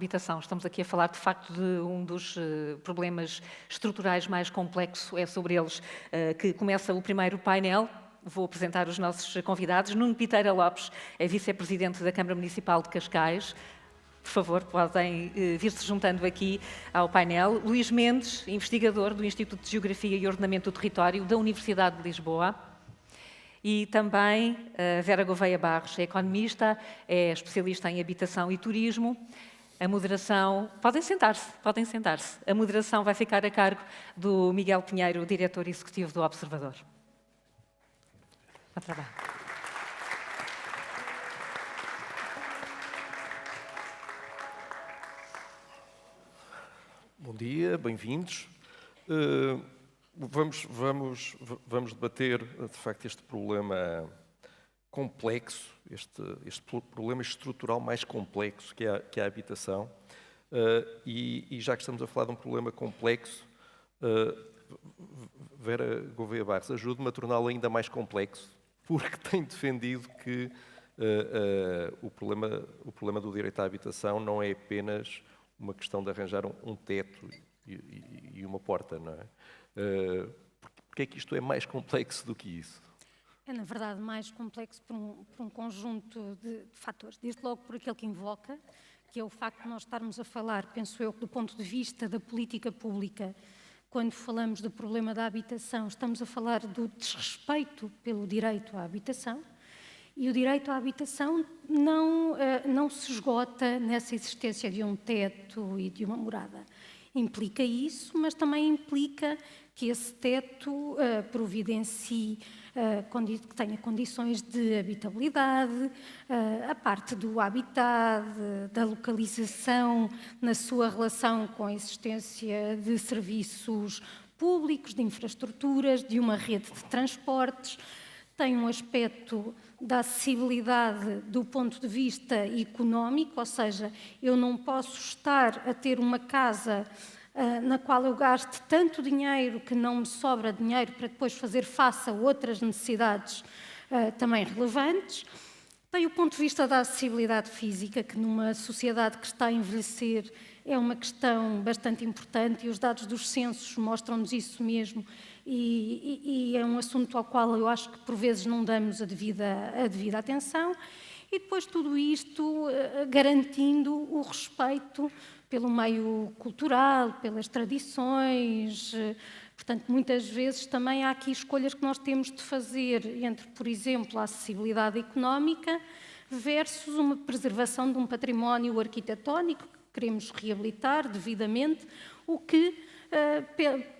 habitação. Estamos aqui a falar, de facto, de um dos problemas estruturais mais complexos. É sobre eles que começa o primeiro painel. Vou apresentar os nossos convidados. Nuno Piteira Lopes é vice-presidente da Câmara Municipal de Cascais. Por favor, podem vir-se juntando aqui ao painel. Luís Mendes, investigador do Instituto de Geografia e Ordenamento do Território da Universidade de Lisboa. E também Vera Gouveia Barros, é economista, é especialista em habitação e turismo. A moderação... Podem sentar-se. A moderação vai ficar a cargo do Miguel Pinheiro, diretor executivo do Observador. Bom trabalho. Bom dia, bem-vindos. Vamos debater, de facto, este problema complexo, este problema estrutural mais complexo que é a habitação. E já que estamos a falar de um problema complexo, Vera Gouveia Barros ajude-me a torná-lo ainda mais complexo, porque tem defendido que o problema do direito à habitação não é apenas uma questão de arranjar um teto e uma porta, não é? Porque é que isto é mais complexo do que isso? É, na verdade, mais complexo por um conjunto de fatores. Desde logo por aquele que invoca, que é o facto de nós estarmos a falar, penso eu, do ponto de vista da política pública. Quando falamos do problema da habitação, estamos a falar do desrespeito pelo direito à habitação. E o direito à habitação não se esgota nessa existência de um teto e de uma morada. Implica isso, mas também implica que esse teto providencie, que tenha condições de habitabilidade, a parte do habitat, da localização na sua relação com a existência de serviços públicos, de infraestruturas, de uma rede de transportes. Tem um aspecto da acessibilidade do ponto de vista económico, ou seja, eu não posso estar a ter uma casa na qual eu gaste tanto dinheiro que não me sobra dinheiro para depois fazer face a outras necessidades também relevantes. Tem o ponto de vista da acessibilidade física, que numa sociedade que está a envelhecer é uma questão bastante importante e os dados dos censos mostram-nos isso mesmo. E é um assunto ao qual eu acho que por vezes não damos a devida atenção, e depois tudo isto garantindo o respeito pelo meio cultural, pelas tradições. Portanto, muitas vezes também há aqui escolhas que nós temos de fazer entre, por exemplo, a acessibilidade económica versus uma preservação de um património arquitetónico que queremos reabilitar devidamente, o que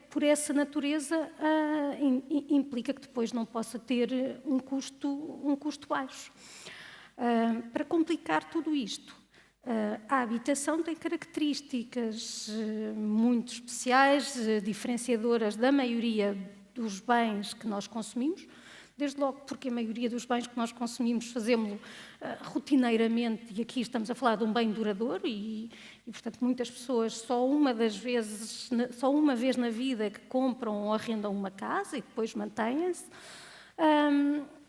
por essa natureza implica que depois não possa ter um custo baixo. Para complicar tudo isto, a habitação tem características muito especiais, diferenciadoras da maioria dos bens que nós consumimos, desde logo porque a maioria dos bens que nós consumimos fazemos-lo rotineiramente, e aqui estamos a falar de um bem duradouro e, portanto, muitas pessoas só uma vez na vida que compram ou arrendam uma casa e depois mantêm-se.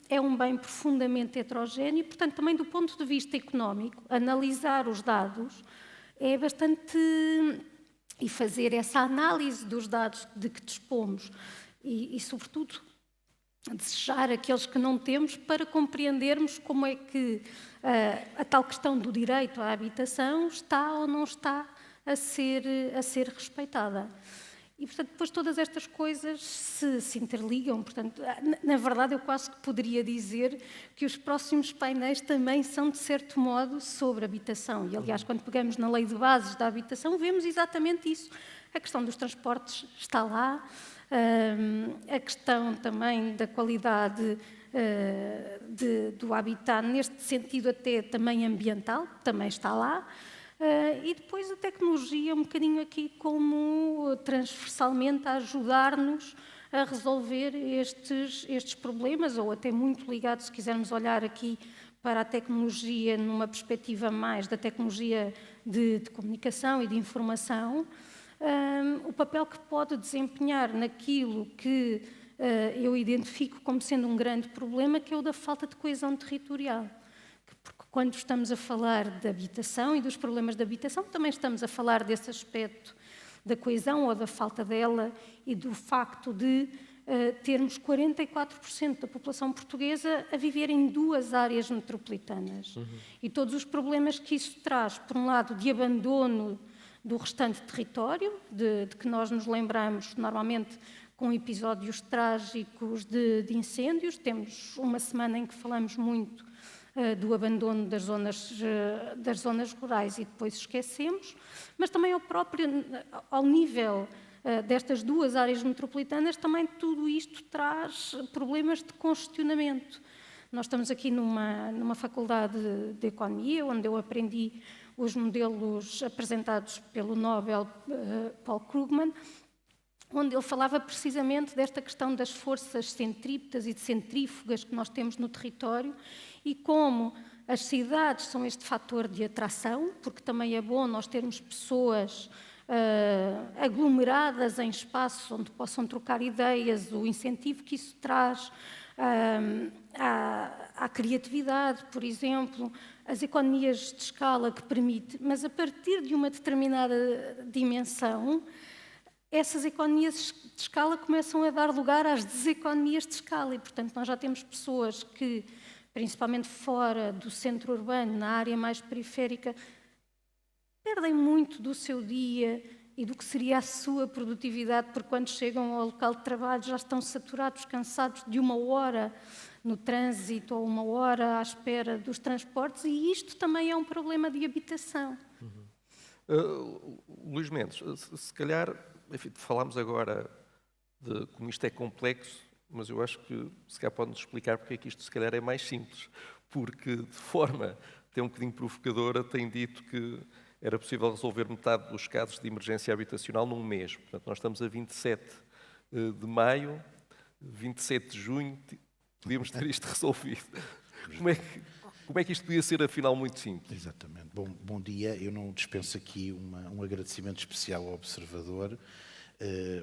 É um bem profundamente heterogéneo e, portanto, também do ponto de vista económico, analisar os dados é bastante... e fazer essa análise dos dados de que dispomos e sobretudo, desejar aqueles que não temos para compreendermos como é que a tal questão do direito à habitação está ou não está a ser respeitada. E, portanto, depois todas estas coisas se interligam. Portanto, na verdade, eu quase que poderia dizer que os próximos painéis também são, de certo modo, sobre habitação. E, aliás, quando pegamos na lei de bases da habitação, vemos exatamente isso. A questão dos transportes está lá, a questão também da qualidade do habitat, neste sentido até também ambiental, também está lá. E depois a tecnologia um bocadinho aqui como transversalmente a ajudar-nos a resolver estes problemas, ou até muito ligado, se quisermos olhar aqui para a tecnologia numa perspectiva mais da tecnologia de comunicação e de informação, o papel que pode desempenhar naquilo que eu identifico como sendo um grande problema, que é o da falta de coesão territorial. Porque quando estamos a falar de habitação e dos problemas de habitação, também estamos a falar desse aspecto da coesão ou da falta dela e do facto de termos 44% da população portuguesa a viver em 2 áreas metropolitanas. E todos os problemas que isso traz, por um lado, de abandono do restante território, de que nós nos lembramos normalmente com episódios trágicos de incêndios. Temos uma semana em que falamos muito do abandono das zonas rurais e depois esquecemos, mas também ao nível destas 2 áreas metropolitanas, também tudo isto traz problemas de congestionamento. Nós estamos aqui numa faculdade de Economia, onde eu aprendi os modelos apresentados pelo Nobel Paul Krugman, onde ele falava precisamente desta questão das forças centrípetas e de centrífugas que nós temos no território e como as cidades são este fator de atração, porque também é bom nós termos pessoas aglomeradas em espaços onde possam trocar ideias, o incentivo que isso traz à criatividade, por exemplo, as economias de escala que permite, mas a partir de uma determinada dimensão, essas economias de escala começam a dar lugar às deseconomias de escala e, portanto, nós já temos pessoas que, principalmente fora do centro urbano, na área mais periférica, perdem muito do seu dia e do que seria a sua produtividade, porque quando chegam ao local de trabalho já estão saturados, cansados de 1 hora no trânsito ou 1 hora à espera dos transportes, e isto também é um problema de habitação. Luís Mendes, se calhar, enfim, falámos agora de como isto é complexo, mas eu acho que se calhar pode-nos explicar porque é que isto se calhar é mais simples, porque de forma até um bocadinho provocadora tem dito que era possível resolver metade dos casos de emergência habitacional num mês. Portanto, nós estamos a 27 de maio, 27 de junho, podíamos ter isto resolvido. Como é que isto podia ser, afinal, muito simples? Exatamente. Bom dia. Eu não dispenso aqui um agradecimento especial ao Observador,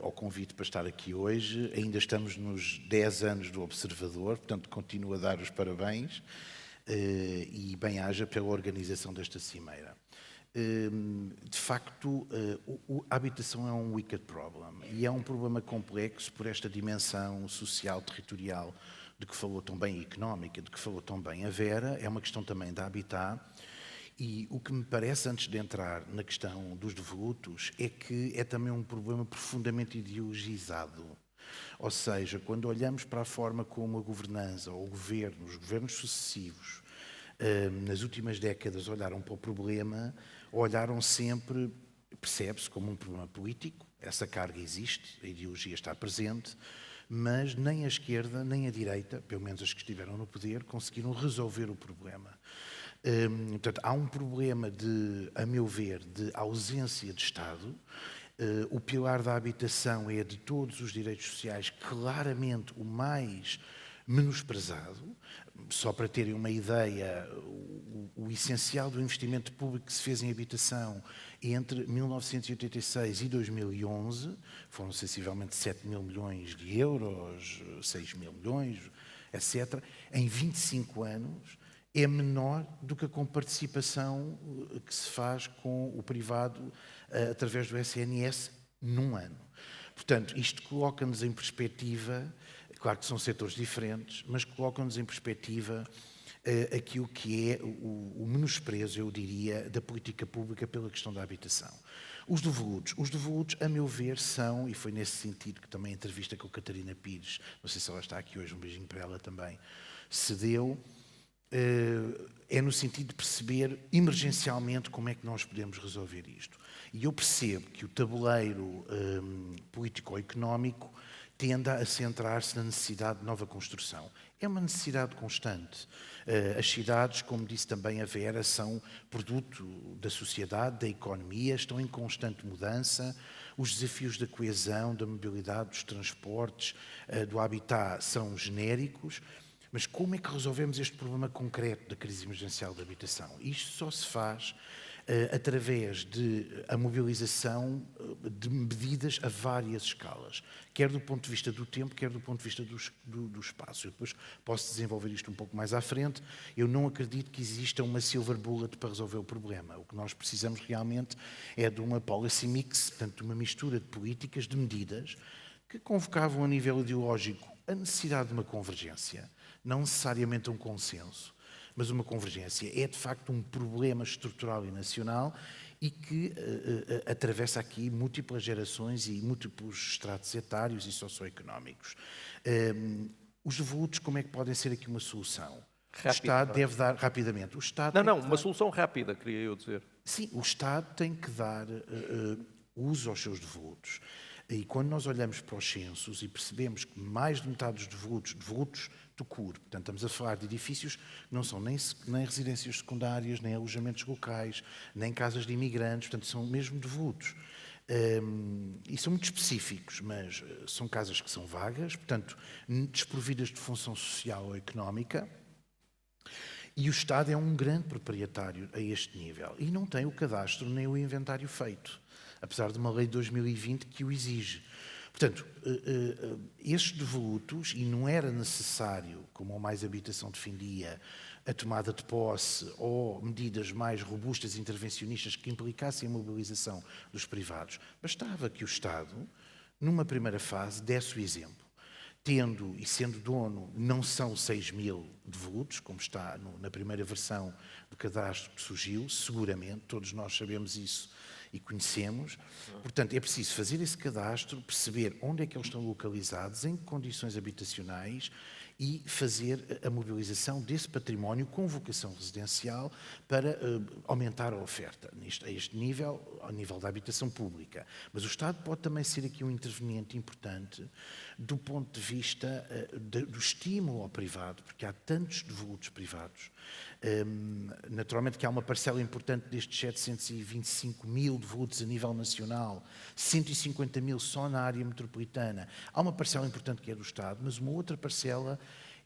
ao convite para estar aqui hoje. Ainda estamos nos 10 anos do Observador, portanto, continuo a dar os parabéns e bem-aja pela organização desta cimeira. De facto, a habitação é um wicked problem e é um problema complexo por esta dimensão social, territorial, de que falou tão bem, económica, de que falou tão bem a Vera. É uma questão também da habitat. E o que me parece, antes de entrar na questão dos devolutos, é que é também um problema profundamente ideologizado. Ou seja, quando olhamos para a forma como a governança ou os governos sucessivos, nas últimas décadas olharam para o problema, olharam sempre, percebe-se como um problema político, essa carga existe, a ideologia está presente, mas nem a esquerda nem a direita, pelo menos as que estiveram no poder, conseguiram resolver o problema. Portanto, há um problema a meu ver, de ausência de Estado. O pilar da habitação é, de todos os direitos sociais, claramente o mais menosprezado. Só para terem uma ideia, o essencial do investimento público que se fez em habitação entre 1986 e 2011 foram sensivelmente 7 mil milhões de euros, 6 mil milhões, etc. Em 25 anos é menor do que a comparticipação que se faz com o privado através do SNS num ano. Portanto, isto coloca-nos em perspectiva. Claro que são setores diferentes, mas colocam-nos em perspectiva aquilo que é o menosprezo, eu diria, da política pública pela questão da habitação. Os devolutos, a meu ver, são, e foi nesse sentido que também a entrevista com a Catarina Pires, não sei se ela está aqui hoje, um beijinho para ela também, se deu, é no sentido de perceber emergencialmente como é que nós podemos resolver isto. E eu percebo que o tabuleiro político-económico tende a centrar-se na necessidade de nova construção. É uma necessidade constante. As cidades, como disse também a Vera, são produto da sociedade, da economia, estão em constante mudança. Os desafios da coesão, da mobilidade, dos transportes, do habitat são genéricos. Mas como é que resolvemos este problema concreto da crise emergencial da habitação? Isto só se faz através de a mobilização de medidas a várias escalas, quer do ponto de vista do tempo, quer do ponto de vista do espaço. Eu depois posso desenvolver isto um pouco mais à frente. Eu não acredito que exista uma silver bullet para resolver o problema. O que nós precisamos realmente é de uma policy mix, portanto, de uma mistura de políticas, de medidas, que convocavam a nível ideológico a necessidade de uma convergência, não necessariamente um consenso, mas uma convergência. É, de facto, um problema estrutural e nacional e que atravessa aqui múltiplas gerações e múltiplos estratos etários e socioeconómicos. Os devolutos, como é que podem ser aqui uma solução? Rápido, o Estado deve dar, rapidamente, o Estado... Não, uma solução rápida, queria eu dizer. Sim, o Estado tem que dar uso aos seus devolutos. E quando nós olhamos para os censos e percebemos que mais de metade dos devolutos do CUR, portanto estamos a falar de edifícios que não são nem residências secundárias, nem alojamentos locais, nem casas de imigrantes, portanto são mesmo devolutos. E são muito específicos, mas são casas que são vagas, portanto desprovidas de função social ou económica, e o Estado é um grande proprietário a este nível e não tem o cadastro nem o inventário feito, apesar de uma lei de 2020 que o exige. Portanto, estes devolutos, e não era necessário, como a Mais Habitação defendia, a tomada de posse ou medidas mais robustas e intervencionistas que implicassem a mobilização dos privados, bastava que o Estado, numa primeira fase, desse o exemplo. Tendo e sendo dono, não são 6.000 devolutos, como está na primeira versão do cadastro que surgiu, seguramente, todos nós sabemos isso e conhecemos. Portanto, é preciso fazer esse cadastro, perceber onde é que eles estão localizados, em que condições habitacionais e fazer a mobilização desse património com vocação residencial para aumentar a oferta a este nível, ao nível da habitação pública. Mas o Estado pode também ser aqui um interveniente importante do ponto de vista do estímulo ao privado, porque há tantos devolutos privados. Naturalmente que há uma parcela importante destes 725.000 devolutos a nível nacional, 150.000 só na área metropolitana. Há uma parcela importante que é do Estado, mas uma outra parcela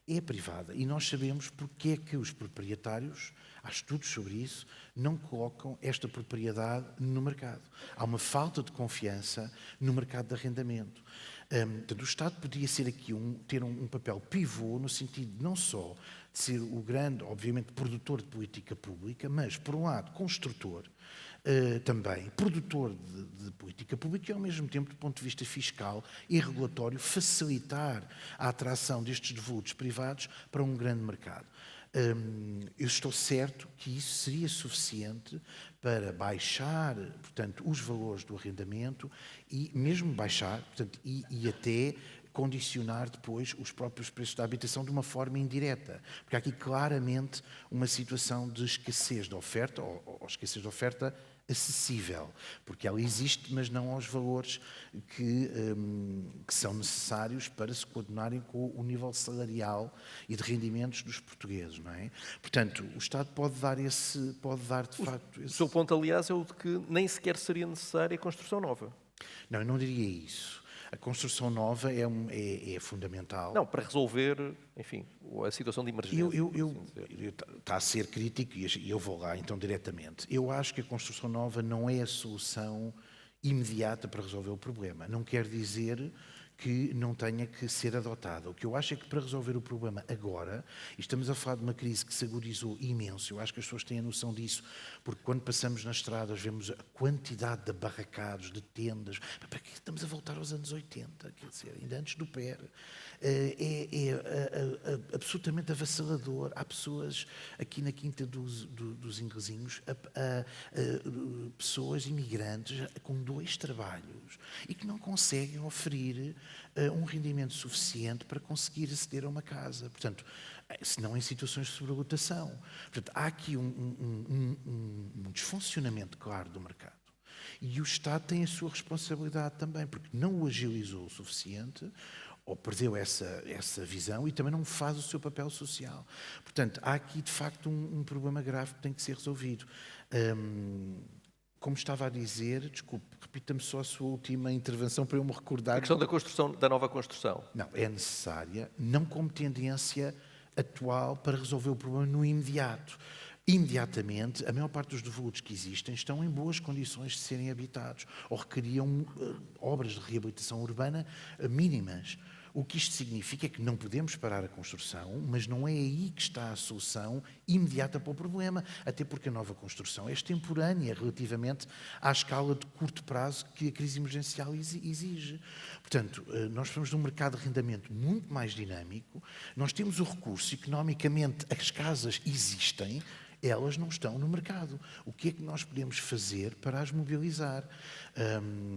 é privada. E nós sabemos porque é que os proprietários, há estudos sobre isso, não colocam esta propriedade no mercado. Há uma falta de confiança no mercado de arrendamento. Portanto, o Estado podia ser aqui ter um papel pivô no sentido não só de ser o grande, obviamente, produtor de política pública, mas, por um lado, construtor, também produtor de política pública e, ao mesmo tempo, do ponto de vista fiscal e regulatório, facilitar a atração destes devolutos privados para um grande mercado. Eu estou certo que isso seria suficiente para baixar, portanto, os valores do arrendamento e mesmo baixar, portanto, e até condicionar depois os próprios preços da habitação de uma forma indireta. Porque há aqui claramente uma situação de escassez de oferta, ou escassez de oferta acessível, porque ela existe, mas não aos valores que são necessários para se coordenarem com o nível salarial e de rendimentos dos portugueses, não é? Portanto, o Estado pode dar de facto... O seu ponto, aliás, é o de que nem sequer seria necessária a construção nova. Não, eu não diria isso. A construção nova é fundamental. Não, para resolver, enfim, a situação de emergência. Está a ser crítico e eu vou lá então diretamente. Eu acho que a construção nova não é a solução imediata para resolver o problema. Não quer dizer que não tenha que ser adotada. O que eu acho é que para resolver o problema agora, e estamos a falar de uma crise que se agudizou imenso, eu acho que as pessoas têm a noção disso, porque quando passamos nas estradas vemos a quantidade de barracados, de tendas, para que estamos a voltar aos anos 80, quer dizer, ainda antes do PER. Absolutamente avassalador. Há pessoas aqui na Quinta dos Inglesinhos, pessoas imigrantes com 2 trabalhos e que não conseguem oferir um rendimento suficiente para conseguir aceder a uma casa. Portanto, se não em situações de sobrelotação. Portanto, há aqui um desfuncionamento claro do mercado. E o Estado tem a sua responsabilidade também, porque não o agilizou o suficiente, ou perdeu essa visão e também não faz o seu papel social. Portanto, há aqui, de facto, um problema grave que tem que ser resolvido. Como estava a dizer, desculpe, repita-me só a sua última intervenção para eu me recordar. A questão da construção, da nova construção. Não, é necessária, não como tendência atual para resolver o problema no imediato. imediatamente, a maior parte dos devolutos que existem estão em boas condições de serem habitados ou requeriam obras de reabilitação urbana mínimas. O que isto significa é que não podemos parar a construção, mas não é aí que está a solução imediata para o problema, até porque a nova construção é extemporânea relativamente à escala de curto prazo que a crise emergencial exige. Portanto, nós falamos de um mercado de arrendamento muito mais dinâmico, nós temos o recurso, economicamente as casas existem, elas não estão no mercado. O que é que nós podemos fazer para as mobilizar?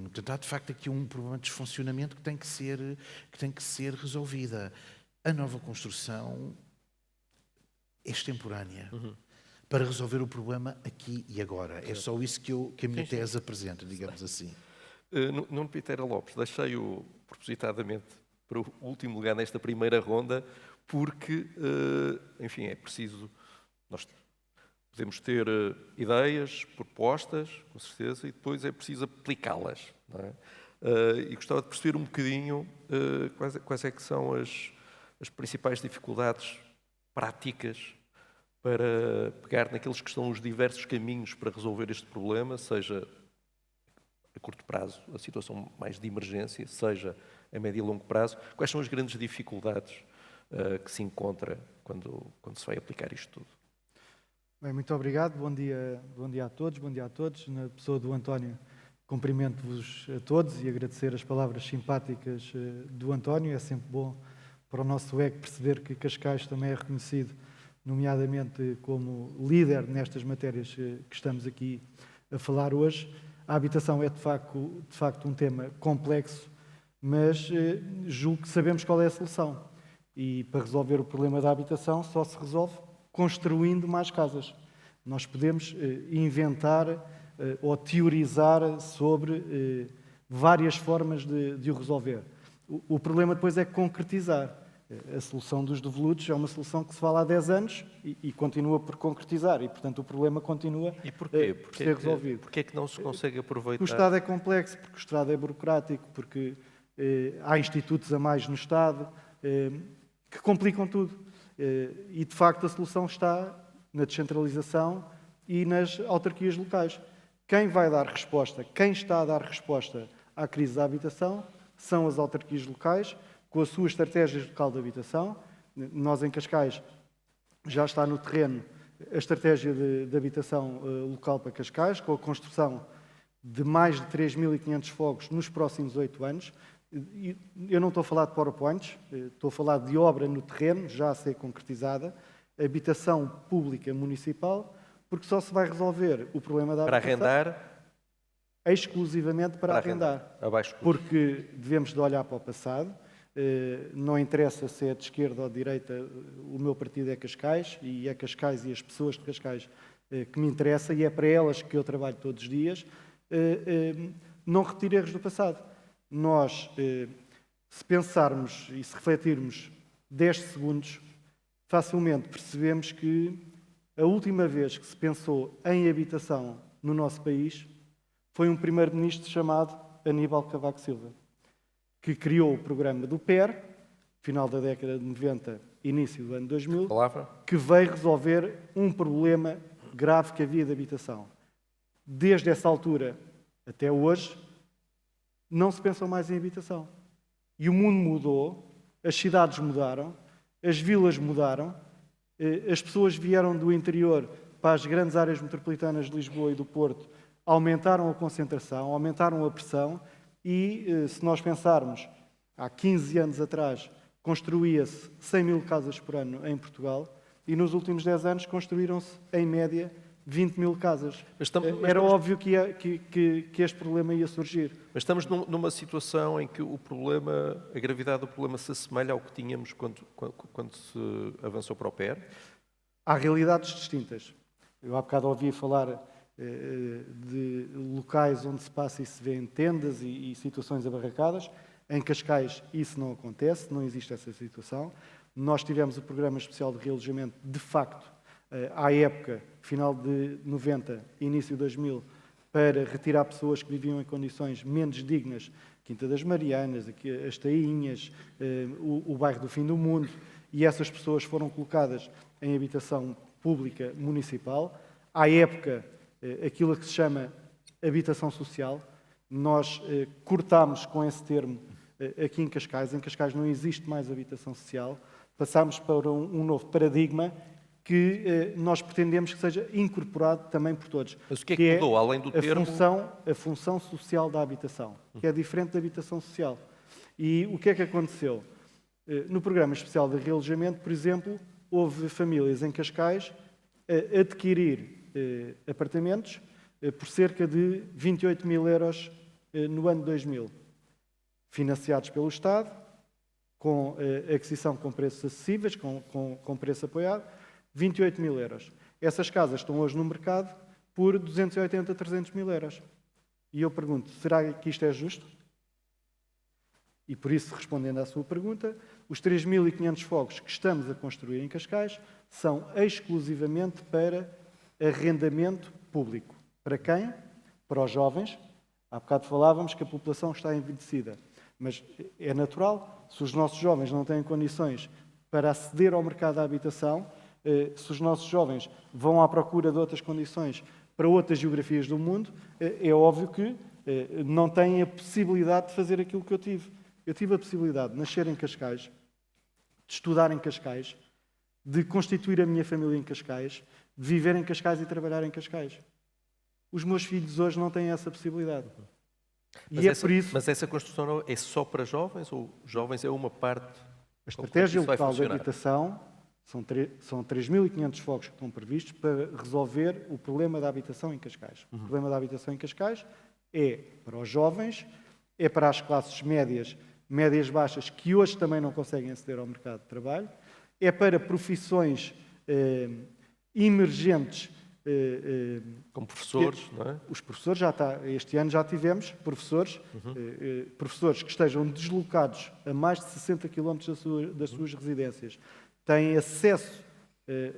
Portanto, há de facto aqui um problema de desfuncionamento que tem que ser resolvida. A nova construção é extemporânea para resolver o problema aqui e agora. É só isso que a minha tese apresenta, digamos assim. Nuno Piteira Lopes, deixei-o propositadamente para o último lugar nesta primeira ronda, porque, enfim, é preciso... Nós podemos ter ideias, propostas, com certeza, e depois é preciso aplicá-las. Não é? E gostava de perceber um bocadinho quais é que são as principais dificuldades práticas para pegar naqueles que são os diversos caminhos para resolver este problema, seja a curto prazo, a situação mais de emergência, seja a médio e longo prazo. Quais são as grandes dificuldades que se encontra quando se vai aplicar isto tudo? Bem, muito obrigado. Bom dia a todos, bom dia a todos. Na pessoa do António, cumprimento-vos a todos e agradecer as palavras simpáticas do António. É sempre bom para o nosso ego perceber que Cascais também é reconhecido, nomeadamente como líder nestas matérias que estamos aqui a falar hoje. A habitação é de facto um tema complexo, mas julgo que sabemos qual é a solução. E para resolver o problema da habitação só se resolve construindo mais casas. Nós podemos inventar ou teorizar sobre várias formas de o resolver. O problema depois é concretizar. A solução dos devolutos é uma solução que se fala há 10 anos e continua por concretizar e, portanto, o problema continua por ser resolvido. Porquê é que não se consegue aproveitar? Porque o Estado é complexo, porque o Estado é burocrático, porque há institutos a mais no Estado que complicam tudo. E, de facto, a solução está na descentralização e nas autarquias locais. Quem vai dar resposta, quem está a dar resposta à crise da habitação são as autarquias locais, com a sua estratégia local de habitação. Nós, em Cascais, já está no terreno a estratégia de habitação local para Cascais, com a construção de mais de 3.500 fogos nos próximos 8 anos. Eu não estou a falar de PowerPoints, estou a falar de obra no terreno, já a ser concretizada, habitação pública municipal, porque só se vai resolver o problema da habitação... Para arrendar? Exclusivamente para arrendar. Abaixo. Porque devemos de olhar para o passado, não interessa se é de esquerda ou de direita, o meu partido é Cascais, e é Cascais e as pessoas de Cascais que me interessa, e é para elas que eu trabalho todos os dias, não repetir erros do passado. Nós, se pensarmos e se refletirmos 10 segundos, facilmente percebemos que a última vez que se pensou em habitação no nosso país foi um primeiro-ministro chamado Aníbal Cavaco Silva, que criou o programa do PER, final da década de 90, início do ano 2000, que veio resolver um problema grave que havia de habitação. Desde essa altura até hoje, não se pensou mais em habitação. E o mundo mudou, as cidades mudaram, as vilas mudaram, as pessoas vieram do interior para as grandes áreas metropolitanas de Lisboa e do Porto, aumentaram a concentração, aumentaram a pressão e, se nós pensarmos, há 15 anos atrás, construía-se 100.000 casas por ano em Portugal e nos últimos 10 anos construíram-se, em média, 20.000 casas. Era óbvio que este problema ia surgir. Mas estamos numa situação em que a gravidade do problema se assemelha ao que tínhamos quando se avançou para o PER? Há realidades distintas. Eu há bocado ouvi falar de locais onde se passa e se vê em tendas e situações abarracadas. Em Cascais isso não acontece, não existe essa situação. Nós tivemos o Programa Especial de Realojamento, de facto, à época, final de 90, início de 2000, para retirar pessoas que viviam em condições menos dignas, Quinta das Marianas, as Tainhas, o bairro do Fim do Mundo, e essas pessoas foram colocadas em habitação pública municipal. À época, aquilo que se chama habitação social. Nós cortámos com esse termo aqui em Cascais. Em Cascais não existe mais habitação social. Passámos para um novo paradigma que nós pretendemos que seja incorporado também por todos. Mas o que é que mudou, além do termo? A função social da habitação, que é diferente da habitação social. E o que é que aconteceu? No Programa Especial de Realojamento, por exemplo, houve famílias em Cascais a adquirir apartamentos por cerca de 28 mil euros no ano 2000, financiados pelo Estado, com aquisição com preços acessíveis, com preço apoiado, 28 mil euros. Essas casas estão hoje no mercado por 280, 300 mil euros. E eu pergunto, será que isto é justo? E por isso, respondendo à sua pergunta, os 3.500 fogos que estamos a construir em Cascais são exclusivamente para arrendamento público. Para quem? Para os jovens. Há bocado falávamos que a população está envelhecida. Mas é natural, se os nossos jovens não têm condições para aceder ao mercado da habitação, se os nossos jovens vão à procura de outras condições para outras geografias do mundo, é óbvio que não têm a possibilidade de fazer aquilo que eu tive. Eu tive a possibilidade de nascer em Cascais, de estudar em Cascais, de constituir a minha família em Cascais, de viver em Cascais e trabalhar em Cascais. Os meus filhos hoje não têm essa possibilidade. Mas essa construção é só para jovens ou jovens é uma parte? A estratégia local de habitação são 3.500 fogos que estão previstos para resolver o problema da habitação em Cascais. O problema da habitação em Cascais é para os jovens, é para as classes médias baixas, que hoje também não conseguem aceder ao mercado de trabalho, é para profissões emergentes. Como professores, não é? Os professores, este ano já tivemos professores, professores que estejam deslocados a mais de 60 km das suas residências, têm acesso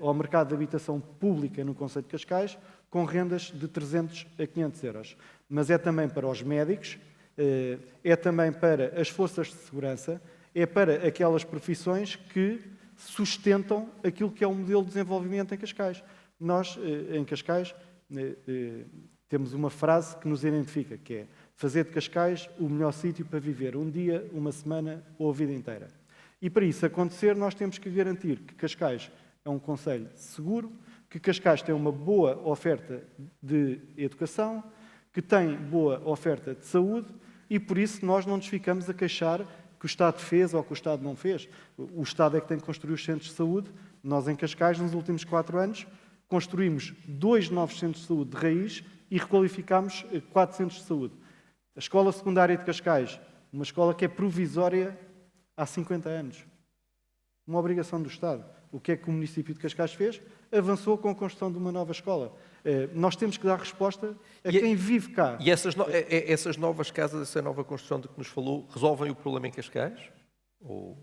ao mercado de habitação pública no concelho de Cascais, com rendas de 300 a 500 euros. Mas é também para os médicos, é também para as forças de segurança, é para aquelas profissões que sustentam aquilo que é o modelo de desenvolvimento em Cascais. Nós, em Cascais, temos uma frase que nos identifica, que é fazer de Cascais o melhor sítio para viver um dia, uma semana ou a vida inteira. E para isso acontecer, nós temos que garantir que Cascais é um concelho seguro, que Cascais tem uma boa oferta de educação, que tem boa oferta de saúde e por isso nós não nos ficamos a queixar que o Estado fez ou que o Estado não fez. O Estado é que tem que construir os centros de saúde. Nós, em Cascais, nos últimos 4 anos, construímos 2 novos centros de saúde de raiz e requalificámos 4 centros de saúde. A Escola Secundária de Cascais, uma escola que é provisória há 50 anos. Uma obrigação do Estado. O que é que o município de Cascais fez? Avançou com a construção de uma nova escola. Nós temos que dar resposta a quem vive cá. E essas novas casas, essa nova construção de que nos falou, resolvem o problema em Cascais? Ou...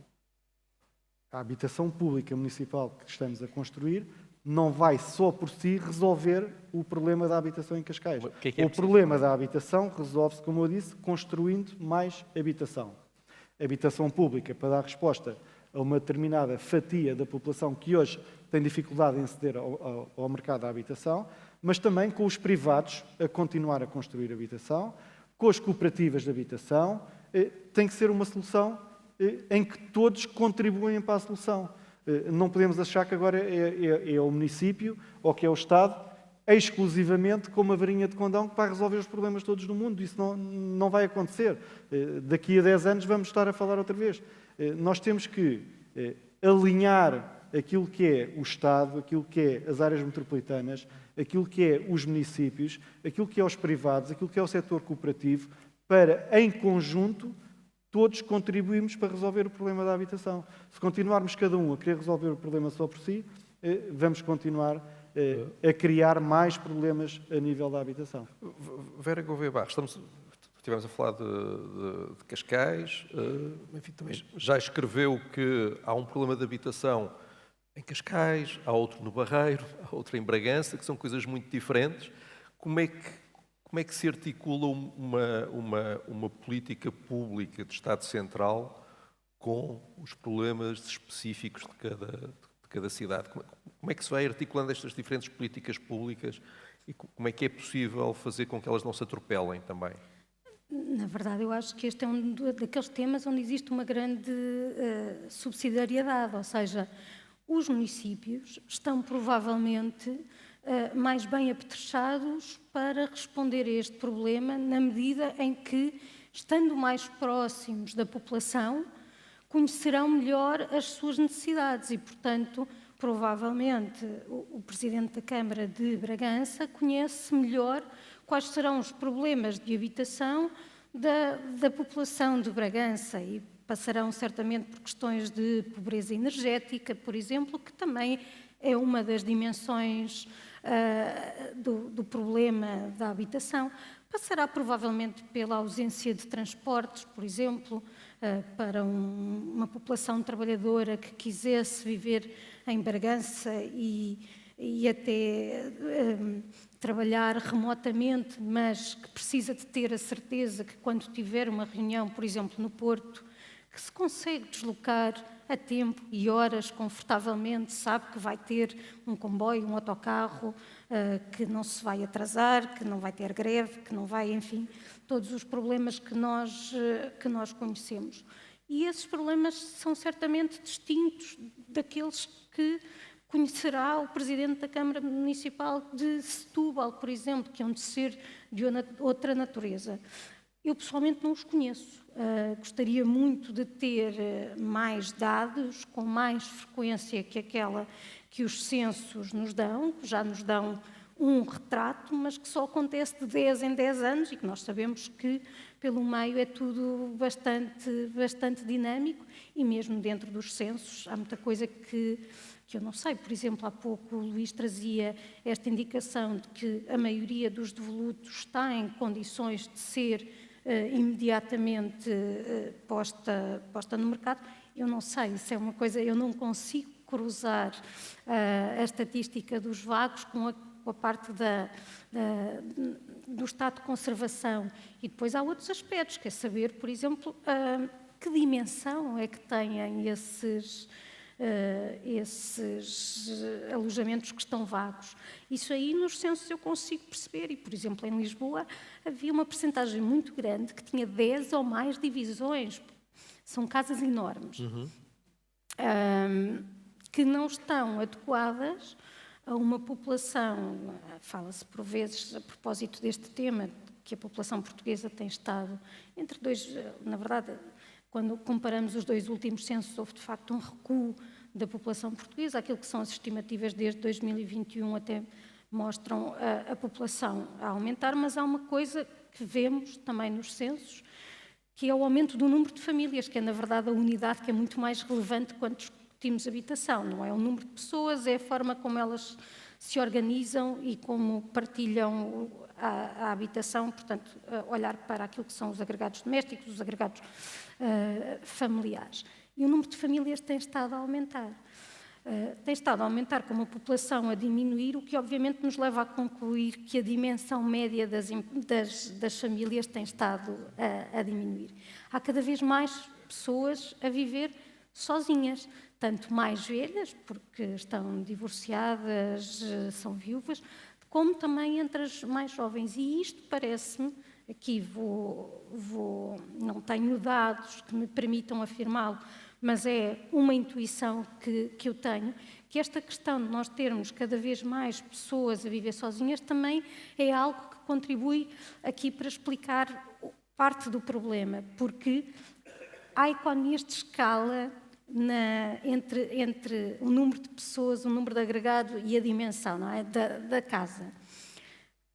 A habitação pública municipal que estamos a construir não vai só por si resolver o problema da habitação em Cascais. O problema da habitação resolve-se, como eu disse, construindo mais habitação. Habitação pública para dar resposta a uma determinada fatia da população que hoje tem dificuldade em aceder ao mercado da habitação, mas também com os privados a continuar a construir habitação, com as cooperativas de habitação. Tem que ser uma solução em que todos contribuem para a solução. Não podemos achar que agora é o município ou que é o Estado exclusivamente com uma varinha de condão para resolver os problemas todos do mundo. Isso não vai acontecer. Daqui a 10 anos vamos estar a falar outra vez. Nós temos que alinhar aquilo que é o Estado, aquilo que é as áreas metropolitanas, aquilo que é os municípios, aquilo que é os privados, aquilo que é o setor cooperativo, para, em conjunto, todos contribuímos para resolver o problema da habitação. Se continuarmos cada um a querer resolver o problema só por si, vamos continuar a criar mais problemas a nível da habitação. Vera Gouveia Barros, estivemos a falar de Cascais, enfim, também já escreveu que há um problema de habitação em Cascais, há outro no Barreiro, há outro em Bragança, que são coisas muito diferentes. Como é que se articula uma política pública de Estado Central com os problemas específicos de cada cidade. Como é que se vai articulando estas diferentes políticas públicas e como é que é possível fazer com que elas não se atropelem também? Na verdade, eu acho que este é um daqueles temas onde existe uma grande subsidiariedade, ou seja, os municípios estão provavelmente mais bem apetrechados para responder a este problema na medida em que, estando mais próximos da população, conhecerão melhor as suas necessidades e, portanto, provavelmente o Presidente da Câmara de Bragança conhece melhor quais serão os problemas de habitação da população de Bragança e passarão certamente por questões de pobreza energética, por exemplo, que também é uma das dimensões do problema da habitação. Passará provavelmente pela ausência de transportes, por exemplo, para uma população trabalhadora que quisesse viver em Bragança e até trabalhar remotamente, mas que precisa de ter a certeza que quando tiver uma reunião, por exemplo, no Porto, que se consegue deslocar a tempo e horas confortavelmente, sabe que vai ter um comboio, um autocarro, que não se vai atrasar, que não vai ter greve, que não vai, enfim, todos os problemas que nós conhecemos. E esses problemas são certamente distintos daqueles que conhecerá o Presidente da Câmara Municipal de Setúbal, por exemplo, que é de ser de outra natureza. Eu, pessoalmente, não os conheço. Gostaria muito de ter mais dados, com mais frequência que aquela que os censos nos dão, que já nos dão um retrato, mas que só acontece de 10 em 10 anos e que nós sabemos que, pelo meio, é tudo bastante dinâmico e mesmo dentro dos censos há muita coisa que eu não sei. Por exemplo, há pouco o Luís trazia esta indicação de que a maioria dos devolutos está em condições de ser imediatamente posta no mercado. Eu não sei, isso é uma coisa, eu não consigo cruzar a estatística dos vagos com a parte do estado de conservação. E depois há outros aspectos, que é saber, por exemplo, que dimensão é que têm esses alojamentos que estão vagos. Isso aí nos censos eu consigo perceber. E, por exemplo, em Lisboa havia uma percentagem muito grande que tinha 10 ou mais divisões. São casas enormes. Que não estão adequadas a uma população. Fala-se por vezes, a propósito deste tema, que a população portuguesa tem estado entre dois, na verdade, quando comparamos os dois últimos censos, houve de facto um recuo da população portuguesa. Aquilo que são as estimativas desde 2021 até mostram a população a aumentar, mas há uma coisa que vemos também nos censos, que é o aumento do número de famílias, que é na verdade a unidade que é muito mais relevante quando discutimos habitação. Não é o número de pessoas, é a forma como elas se organizam e como partilham a habitação, portanto, olhar para aquilo que são os agregados domésticos, os agregados familiares. E o número de famílias tem estado a aumentar. Tem estado a aumentar com uma população a diminuir, o que obviamente nos leva a concluir que a dimensão média das famílias tem estado a diminuir. Há cada vez mais pessoas a viver sozinhas, tanto mais velhas, porque estão divorciadas, são viúvas, como também entre as mais jovens. E isto parece-me, aqui não tenho dados que me permitam afirmá-lo, mas é uma intuição que eu tenho, que esta questão de nós termos cada vez mais pessoas a viver sozinhas também é algo que contribui aqui para explicar parte do problema, porque há economias de escala entre o número de pessoas, o número de agregado e a dimensão, não é, da casa.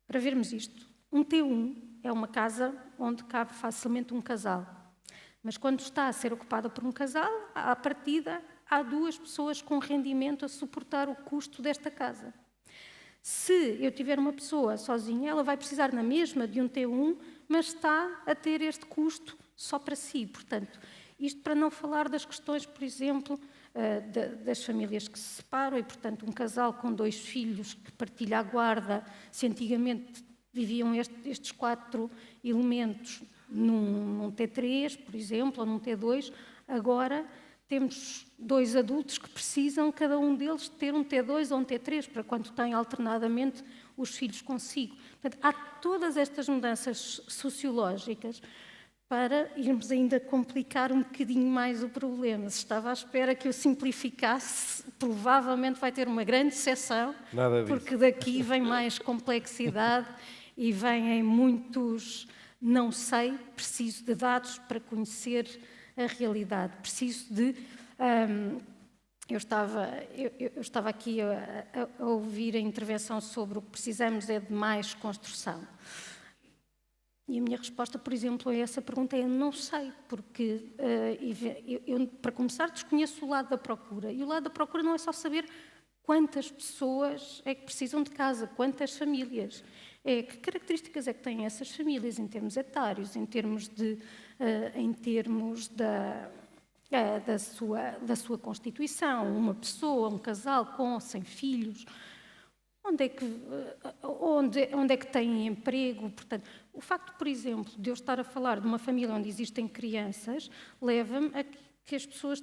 Para vermos isto, um T1 é uma casa onde cabe facilmente um casal. Mas quando está a ser ocupada por um casal, à partida, há 2 pessoas com rendimento a suportar o custo desta casa. Se eu tiver uma pessoa sozinha, ela vai precisar na mesma de um T1, mas está a ter este custo só para si. Portanto, isto para não falar das questões, por exemplo, das famílias que se separam e, portanto, um casal com 2 filhos que partilha a guarda, se antigamente viviam estes 4 elementos num T3, por exemplo, ou num T2, agora temos 2 adultos que precisam, cada um deles, ter um T2 ou um T3, para quando têm alternadamente os filhos consigo. Portanto, há todas estas mudanças sociológicas para irmos ainda complicar um bocadinho mais o problema. Se estava à espera que eu simplificasse, provavelmente vai ter uma grande seção, Nada disso. porque daqui vem mais complexidade e vêm muitos não sei, preciso de dados para conhecer a realidade, preciso de... Eu estava aqui a ouvir a intervenção sobre o que precisamos é de mais construção. E a minha resposta, por exemplo, a essa pergunta é não sei, porque eu, para começar, desconheço o lado da procura. E o lado da procura não é só saber quantas pessoas é que precisam de casa, quantas famílias. É que características é que têm essas famílias em termos etários, em termos da sua constituição, uma pessoa, um casal com ou sem filhos, onde é que têm emprego. Portanto, o facto, por exemplo, de eu estar a falar de uma família onde existem crianças, leva-me a que as pessoas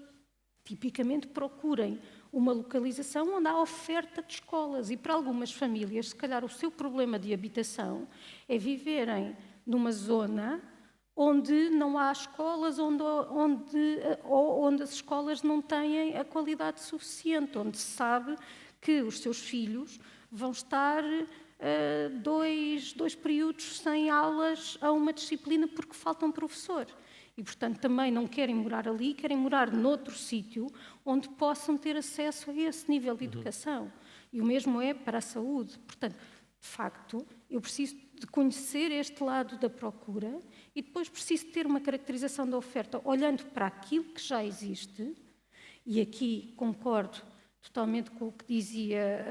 tipicamente procurem uma localização onde há oferta de escolas. E para algumas famílias, se calhar o seu problema de habitação é viverem numa zona onde não há escolas, onde as escolas não têm a qualidade suficiente, onde se sabe que os seus filhos vão estar dois períodos sem aulas a uma disciplina porque falta um professor. E, portanto, também não querem morar ali, querem morar noutro sítio onde possam ter acesso a esse nível de educação. E o mesmo é para a saúde. Portanto, de facto, eu preciso de conhecer este lado da procura e depois preciso ter uma caracterização da oferta olhando para aquilo que já existe, e aqui concordo totalmente com o que dizia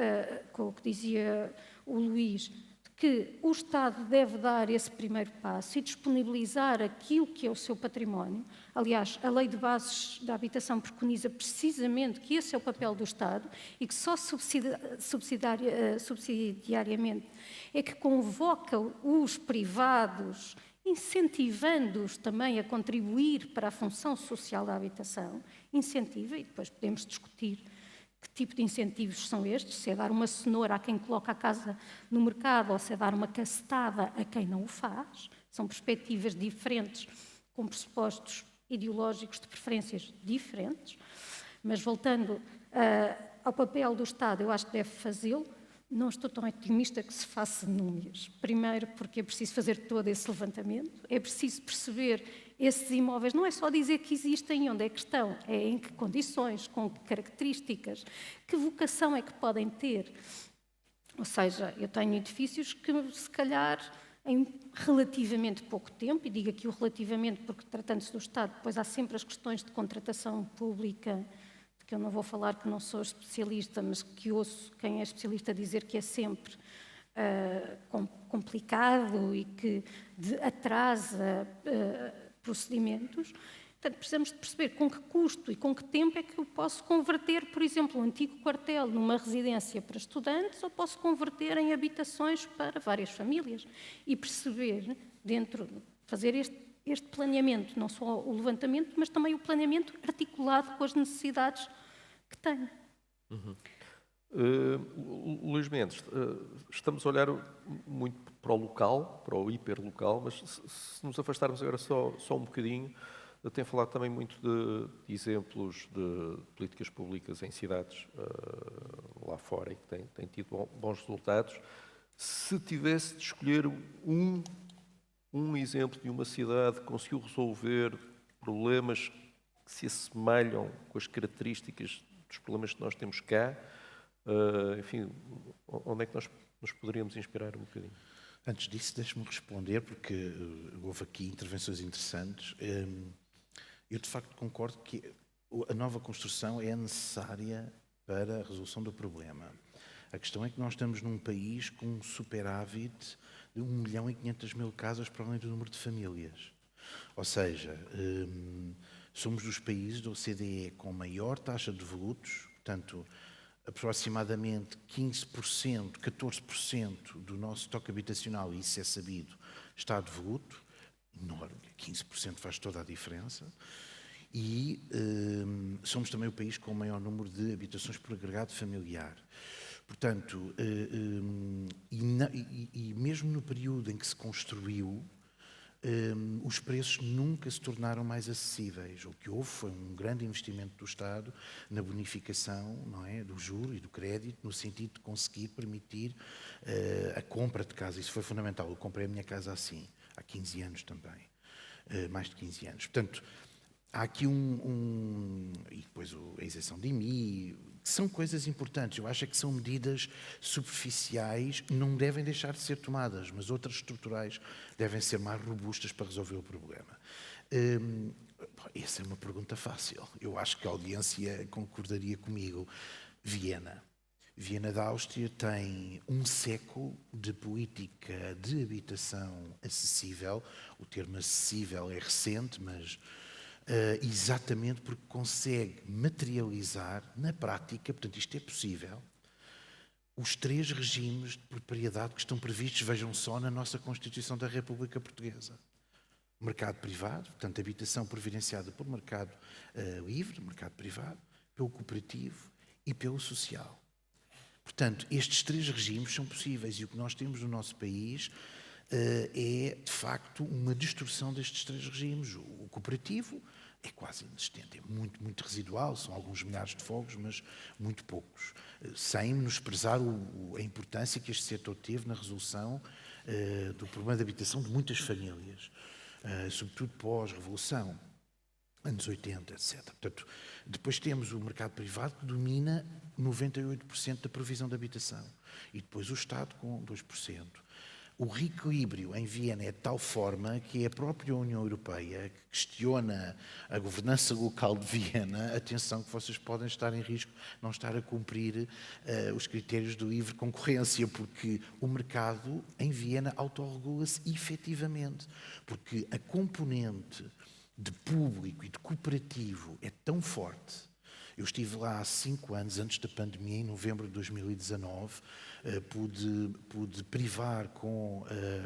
o Luís, que o Estado deve dar esse primeiro passo e disponibilizar aquilo que é o seu património. Aliás, a Lei de Bases da Habitação preconiza precisamente que esse é o papel do Estado e que só subsidiariamente é que convoca os privados, incentivando-os também a contribuir para a função social da habitação. Incentiva, e depois podemos discutir que tipo de incentivos são estes, se é dar uma cenoura a quem coloca a casa no mercado ou se é dar uma cacetada a quem não o faz. São perspectivas diferentes, com pressupostos ideológicos de preferências diferentes. Mas voltando ao papel do Estado, eu acho que deve fazê-lo. Não estou tão otimista que se faça números. Primeiro, porque é preciso fazer todo esse levantamento, é preciso perceber esses imóveis, não é só dizer que existem e onde é que estão, é em que condições, com que características, que vocação é que podem ter. Ou seja, eu tenho edifícios que, se calhar, em relativamente pouco tempo, e digo aqui o relativamente porque, tratando-se do Estado, depois há sempre as questões de contratação pública, que eu não vou falar que não sou especialista, mas que ouço quem é especialista dizer que é sempre complicado e que atrasa procedimentos. Portanto, precisamos de perceber com que custo e com que tempo é que eu posso converter, por exemplo, um antigo quartel numa residência para estudantes ou posso converter em habitações para várias famílias e perceber, fazer este planeamento, não só o levantamento, mas também o planeamento articulado com as necessidades que tenho. Luís Mendes, estamos a olhar muito para o local, para o hiperlocal, mas se nos afastarmos agora só um bocadinho, tem falado também muito de exemplos de políticas públicas em cidades lá fora e que têm tido bons resultados. Se tivesse de escolher um exemplo de uma cidade que conseguiu resolver problemas que se assemelham com as características dos problemas que nós temos cá, enfim, onde é que nós nos poderíamos inspirar um bocadinho? Antes disso, deixe-me responder, porque houve aqui intervenções interessantes. Eu, de facto, concordo que a nova construção é necessária para a resolução do problema. A questão é que nós estamos num país com um superávit de 1.500.000 casas para além do número de famílias. Ou seja, somos dos países da OCDE com maior taxa de devolutos, portanto, aproximadamente 15%, 14% do nosso estoque habitacional, e isso é sabido, está devoluto. Enorme, 15% faz toda a diferença. E somos também o país com o maior número de habitações por agregado familiar. Portanto, e mesmo no período em que se construiu, os preços nunca se tornaram mais acessíveis. O que houve foi um grande investimento do Estado na bonificação, não é, do juro e do crédito, no sentido de conseguir permitir a compra de casa. Isso foi fundamental. Eu comprei a minha casa assim, há 15 anos também, mais de 15 anos. Portanto, há aqui e depois a isenção de IMI, são coisas importantes. Eu acho que são medidas superficiais, não devem deixar de ser tomadas, mas outras estruturais devem ser mais robustas para resolver o problema. Essa é uma pergunta fácil. Eu acho que a audiência concordaria comigo. Viena da Áustria tem um século de política de habitação acessível. O termo acessível é recente, mas exatamente porque consegue materializar na prática, portanto isto é possível, os 3 regimes de propriedade que estão previstos, vejam só, na nossa Constituição da República Portuguesa. Mercado privado, portanto habitação providenciada pelo mercado livre, mercado privado, pelo cooperativo e pelo social. Portanto, estes 3 regimes são possíveis e o que nós temos no nosso país é, de facto, uma distorção destes 3 regimes. O cooperativo é quase inexistente, é muito, muito residual, são alguns milhares de fogos, mas muito poucos, sem menosprezar a importância que este setor teve na resolução do problema de habitação de muitas famílias, sobretudo pós-revolução, anos 80, etc. Portanto, depois temos o mercado privado que domina 98% da provisão de habitação e depois o Estado com 2%. O reequilíbrio em Viena é de tal forma que é a própria União Europeia que questiona a governança local de Viena. Atenção que vocês podem estar em risco de não estar a cumprir os critérios de livre concorrência, porque o mercado em Viena autorregula-se efetivamente, porque a componente de público e de cooperativo é tão forte. Eu estive lá há 5 anos, antes da pandemia, em novembro de 2019, pude privar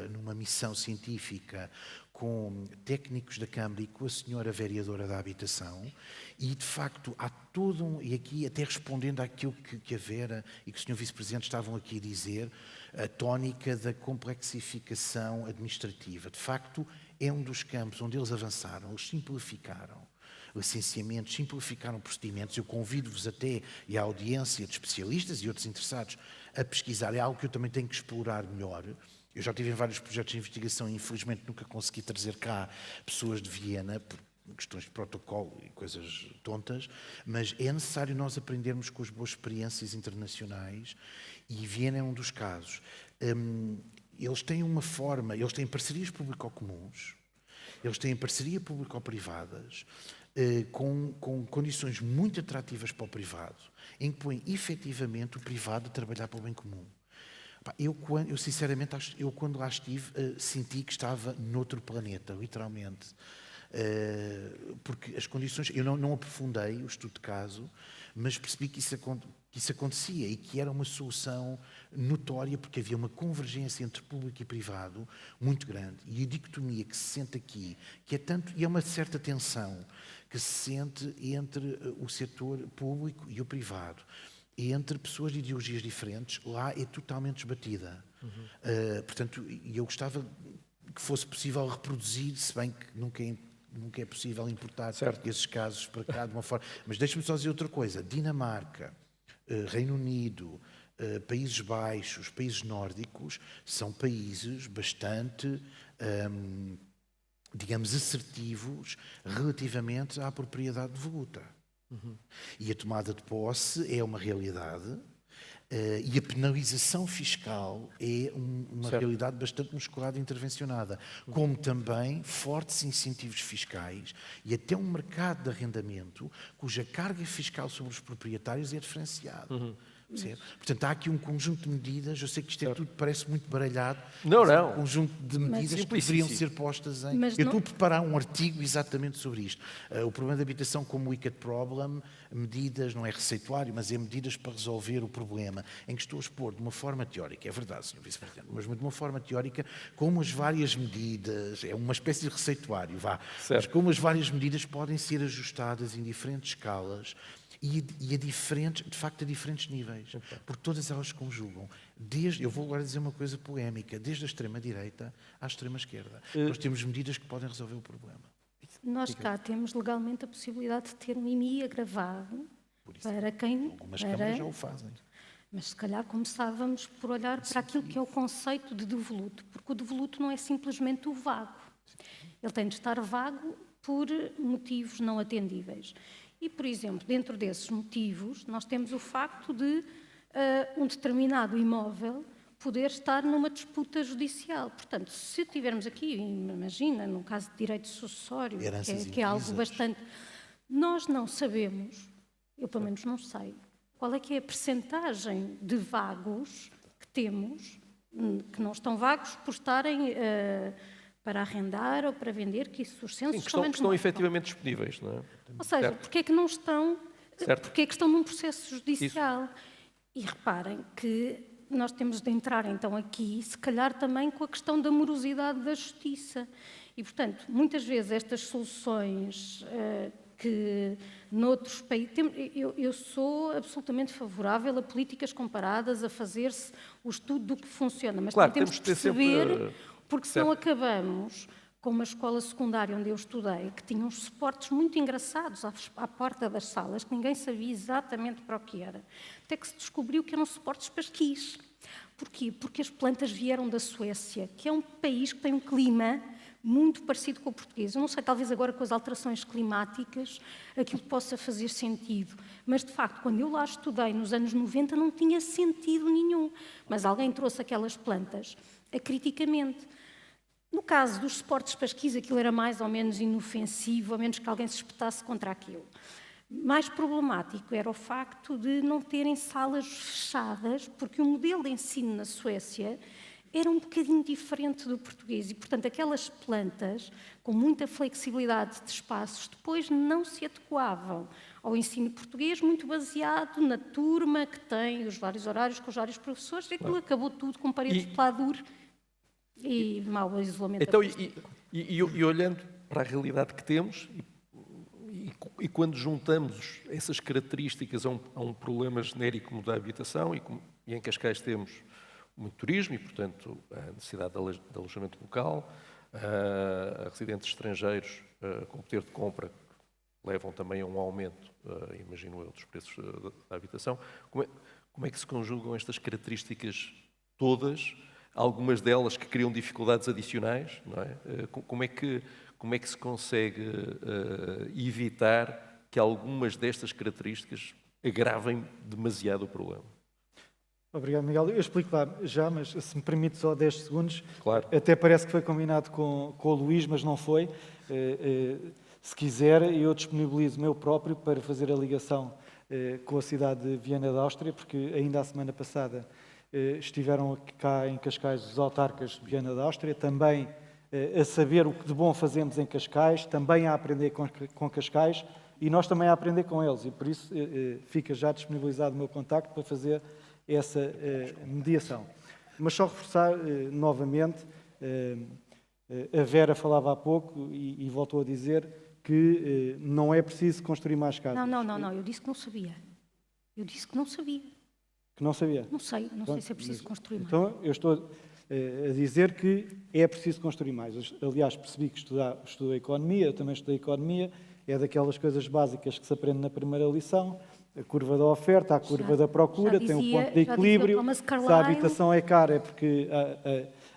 numa missão científica com técnicos da Câmara e com a senhora vereadora da Habitação e, de facto, há todo e aqui até respondendo àquilo que a Vera e que o senhor Vice-Presidente estavam aqui a dizer, a tónica da complexificação administrativa. De facto, é um dos campos onde eles avançaram, eles simplificaram licenciamentos, simplificaram procedimentos. Eu convido-vos até e à audiência de especialistas e outros interessados a pesquisar. É algo que eu também tenho que explorar melhor. Eu já tive em vários projetos de investigação e infelizmente nunca consegui trazer cá pessoas de Viena por questões de protocolo e coisas tontas, mas é necessário nós aprendermos com as boas experiências internacionais e Viena é um dos casos. Eles têm uma forma, eles têm parcerias público-comuns, eles têm parceria público-privadas, com condições muito atrativas para o privado, em que põem efetivamente o privado a trabalhar para o bem comum. Eu sinceramente, quando lá estive, senti que estava noutro planeta, literalmente. Porque as condições... Eu não aprofundei o estudo de caso, mas percebi que isso acontecia e que era uma solução notória, porque havia uma convergência entre público e privado muito grande. E a dicotomia que se sente aqui, que é tanto... E é uma certa tensão que se sente entre o setor público e o privado, e entre pessoas de ideologias diferentes, lá é totalmente esbatida. Portanto, eu gostava que fosse possível reproduzir, se bem que nunca é possível importar esses casos para cá de uma forma... Mas deixe-me só dizer outra coisa. Dinamarca, Reino Unido, Países Baixos, países nórdicos, são países bastante... digamos, assertivos relativamente à propriedade devoluta. E a tomada de posse é uma realidade e a penalização fiscal é uma realidade bastante musculada e intervencionada, como também fortes incentivos fiscais e até um mercado de arrendamento cuja carga fiscal sobre os proprietários é diferenciada. Percebe? Portanto, há aqui um conjunto de medidas, eu sei que isto é tudo, parece muito baralhado, Não, mas não. um conjunto de medidas que deveriam ser postas em... Eu estou a preparar um artigo exatamente sobre isto. O problema da habitação como wicked problem, medidas, não é receituário, mas é medidas para resolver o problema, em que estou a expor de uma forma teórica, é verdade, Sr. Vice-Presidente, mas de uma forma teórica, como as várias medidas, é uma espécie de receituário, mas como as várias medidas podem ser ajustadas em diferentes escalas, e a diferentes, de facto, a diferentes níveis, porque todas elas se conjugam. Eu vou agora dizer uma coisa polémica, desde a extrema-direita à extrema-esquerda. Nós temos medidas que podem resolver o problema. Nós cá temos legalmente a possibilidade de ter um IMI agravado para quem... Algumas câmaras já o fazem. Mas se calhar começávamos por olhar para aquilo que é o conceito de devoluto, porque o devoluto não é simplesmente o vago. Ele tem de estar vago por motivos não atendíveis. E, por exemplo, dentro desses motivos, nós temos o facto de um determinado imóvel poder estar numa disputa judicial. Portanto, se tivermos aqui, imagina, no caso de direito sucessório, que é algo bastante... Nós não sabemos, eu pelo menos não sei, qual é que é a percentagem de vagos que temos, que não estão vagos por estarem... para arrendar ou para vender, que isso os censos que estão efetivamente disponíveis, não é? Ou seja, porque é que não estão, porque é que estão num processo judicial? Isso. E reparem que nós temos de entrar então aqui, se calhar também com a questão da morosidade da justiça. E, portanto, muitas vezes estas soluções que noutros países... Eu sou absolutamente favorável a políticas comparadas, a fazer-se o estudo do que funciona, mas claro, temos de perceber... Sempre... Porque senão acabamos com uma escola secundária onde eu estudei, que tinha uns suportes muito engraçados à porta das salas, que ninguém sabia exatamente para o que era. Até que se descobriu que eram suportes pasquis. Porquê? Porque as plantas vieram da Suécia, que é um país que tem um clima muito parecido com o português. Eu não sei, talvez agora com as alterações climáticas aquilo possa fazer sentido, mas de facto, quando eu lá estudei nos anos 90 não tinha sentido nenhum, mas alguém trouxe aquelas plantas acriticamente. No caso dos suportes pasquis, aquilo era mais ou menos inofensivo, a menos que alguém se espetasse contra aquilo. Mais problemático era o facto de não terem salas fechadas, porque o modelo de ensino na Suécia era um bocadinho diferente do português e, portanto, aquelas plantas, com muita flexibilidade de espaços, depois não se adequavam ao ensino português, muito baseado na turma que tem os vários horários, com os vários professores, e aquilo acabou tudo com paredes de pladur e mau isolamento acústico. E olhando para a realidade que temos, e quando juntamos essas características a um problema genérico da habitação, e em Cascais temos muito turismo e, portanto, a necessidade de alojamento local, a residentes estrangeiros com poder de compra, que levam também a um aumento, imagino eu, dos preços da habitação. Como é que se conjugam estas características todas, algumas delas que criam dificuldades adicionais, não é? Como é que se consegue evitar que algumas destas características agravem demasiado o problema? Obrigado, Miguel. Eu explico já, mas se me permite só 10 segundos. Claro. Até parece que foi combinado com o Luís, mas não foi. Se quiser, eu disponibilizo o meu próprio para fazer a ligação com a cidade de Viana da Áustria, porque ainda a semana passada estiveram cá em Cascais os autarcas de Viana da Áustria, também a saber o que de bom fazemos em Cascais, também a aprender com Cascais e nós também a aprender com eles. E por isso fica já disponibilizado o meu contacto para fazer essa mediação. Mas só reforçar novamente, a Vera falava há pouco e voltou a dizer que não é preciso construir mais casas. Não, eu disse que não sabia. Eu disse que não sabia. Que não sabia? Não sei se é preciso construir mais. Então, eu estou a dizer que é preciso construir mais. Aliás, percebi que estudei Economia, eu também estudei Economia, é daquelas coisas básicas que se aprende na primeira lição, a curva da oferta, a curva da procura, tem um ponto de equilíbrio. Se a habitação é cara é porque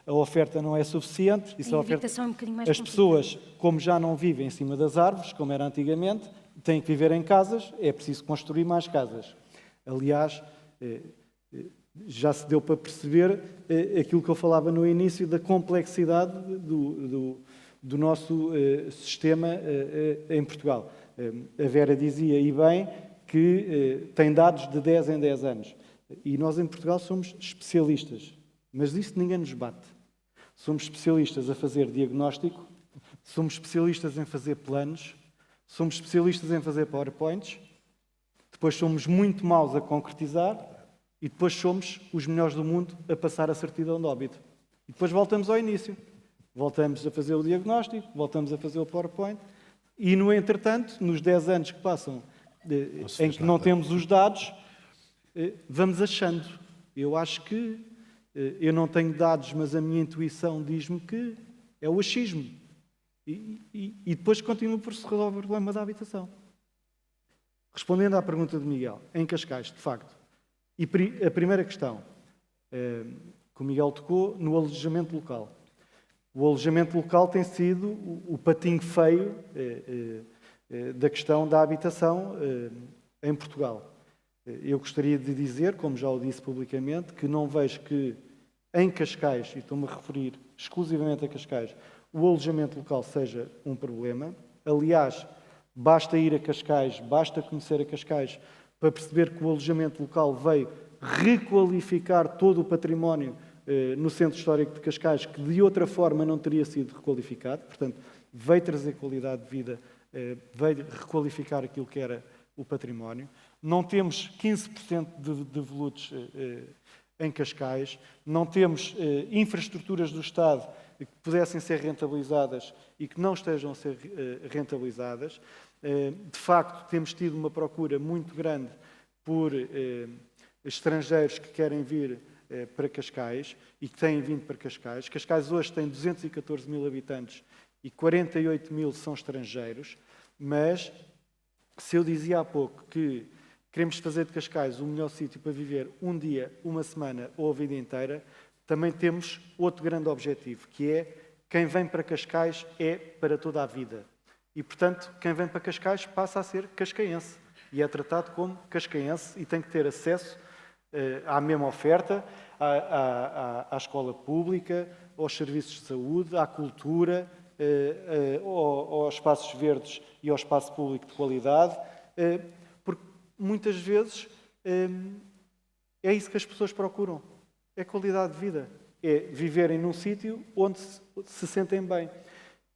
a oferta não é suficiente. E se a habitação é um bocadinho mais complicada. Pessoas, como já não vivem em cima das árvores, como era antigamente, têm que viver em casas, é preciso construir mais casas. Aliás, já se deu para perceber aquilo que eu falava no início da complexidade do nosso sistema em Portugal. A Vera dizia, e bem, que tem dados de 10 em 10 anos. E nós em Portugal somos especialistas, mas disso ninguém nos bate. Somos especialistas a fazer diagnóstico, somos especialistas em fazer planos, somos especialistas em fazer PowerPoints, depois somos muito maus a concretizar e depois somos os melhores do mundo a passar a certidão de óbito. E depois voltamos ao início. Voltamos a fazer o diagnóstico, voltamos a fazer o PowerPoint e, no entretanto, nos 10 anos que passam em que não temos os dados, vamos achando. Eu acho que eu não tenho dados, mas a minha intuição diz-me que é o achismo. E depois continuo por se resolver o problema da habitação. Respondendo à pergunta de Miguel, em Cascais, de facto, e a primeira questão que o Miguel tocou, no alojamento local. O alojamento local tem sido o patinho feio da questão da habitação em Portugal. Eu gostaria de dizer, como já o disse publicamente, que não vejo que em Cascais, e estou-me a referir exclusivamente a Cascais, o alojamento local seja um problema. Aliás, basta ir a Cascais, basta conhecer a Cascais para perceber que o alojamento local veio requalificar todo o património no Centro Histórico de Cascais, que de outra forma não teria sido requalificado. Portanto, veio trazer qualidade de vida, veio requalificar aquilo que era o património. Não temos 15% de volutos em Cascais, não temos infraestruturas do Estado que pudessem ser rentabilizadas e que não estejam a ser rentabilizadas. De facto, temos tido uma procura muito grande por estrangeiros que querem vir para Cascais e que têm vindo para Cascais. Cascais hoje tem 214 mil habitantes e 48 mil são estrangeiros, mas se eu dizia há pouco que queremos fazer de Cascais o melhor sítio para viver um dia, uma semana ou a vida inteira, também temos outro grande objetivo, que é quem vem para Cascais é para toda a vida. E, portanto, quem vem para Cascais passa a ser cascaense e é tratado como cascaense e tem que ter acesso à mesma oferta, à escola pública, aos serviços de saúde, à cultura, aos espaços verdes e ao espaço público de qualidade, porque muitas vezes é isso que as pessoas procuram, é qualidade de vida, é viverem num sítio onde se sentem bem.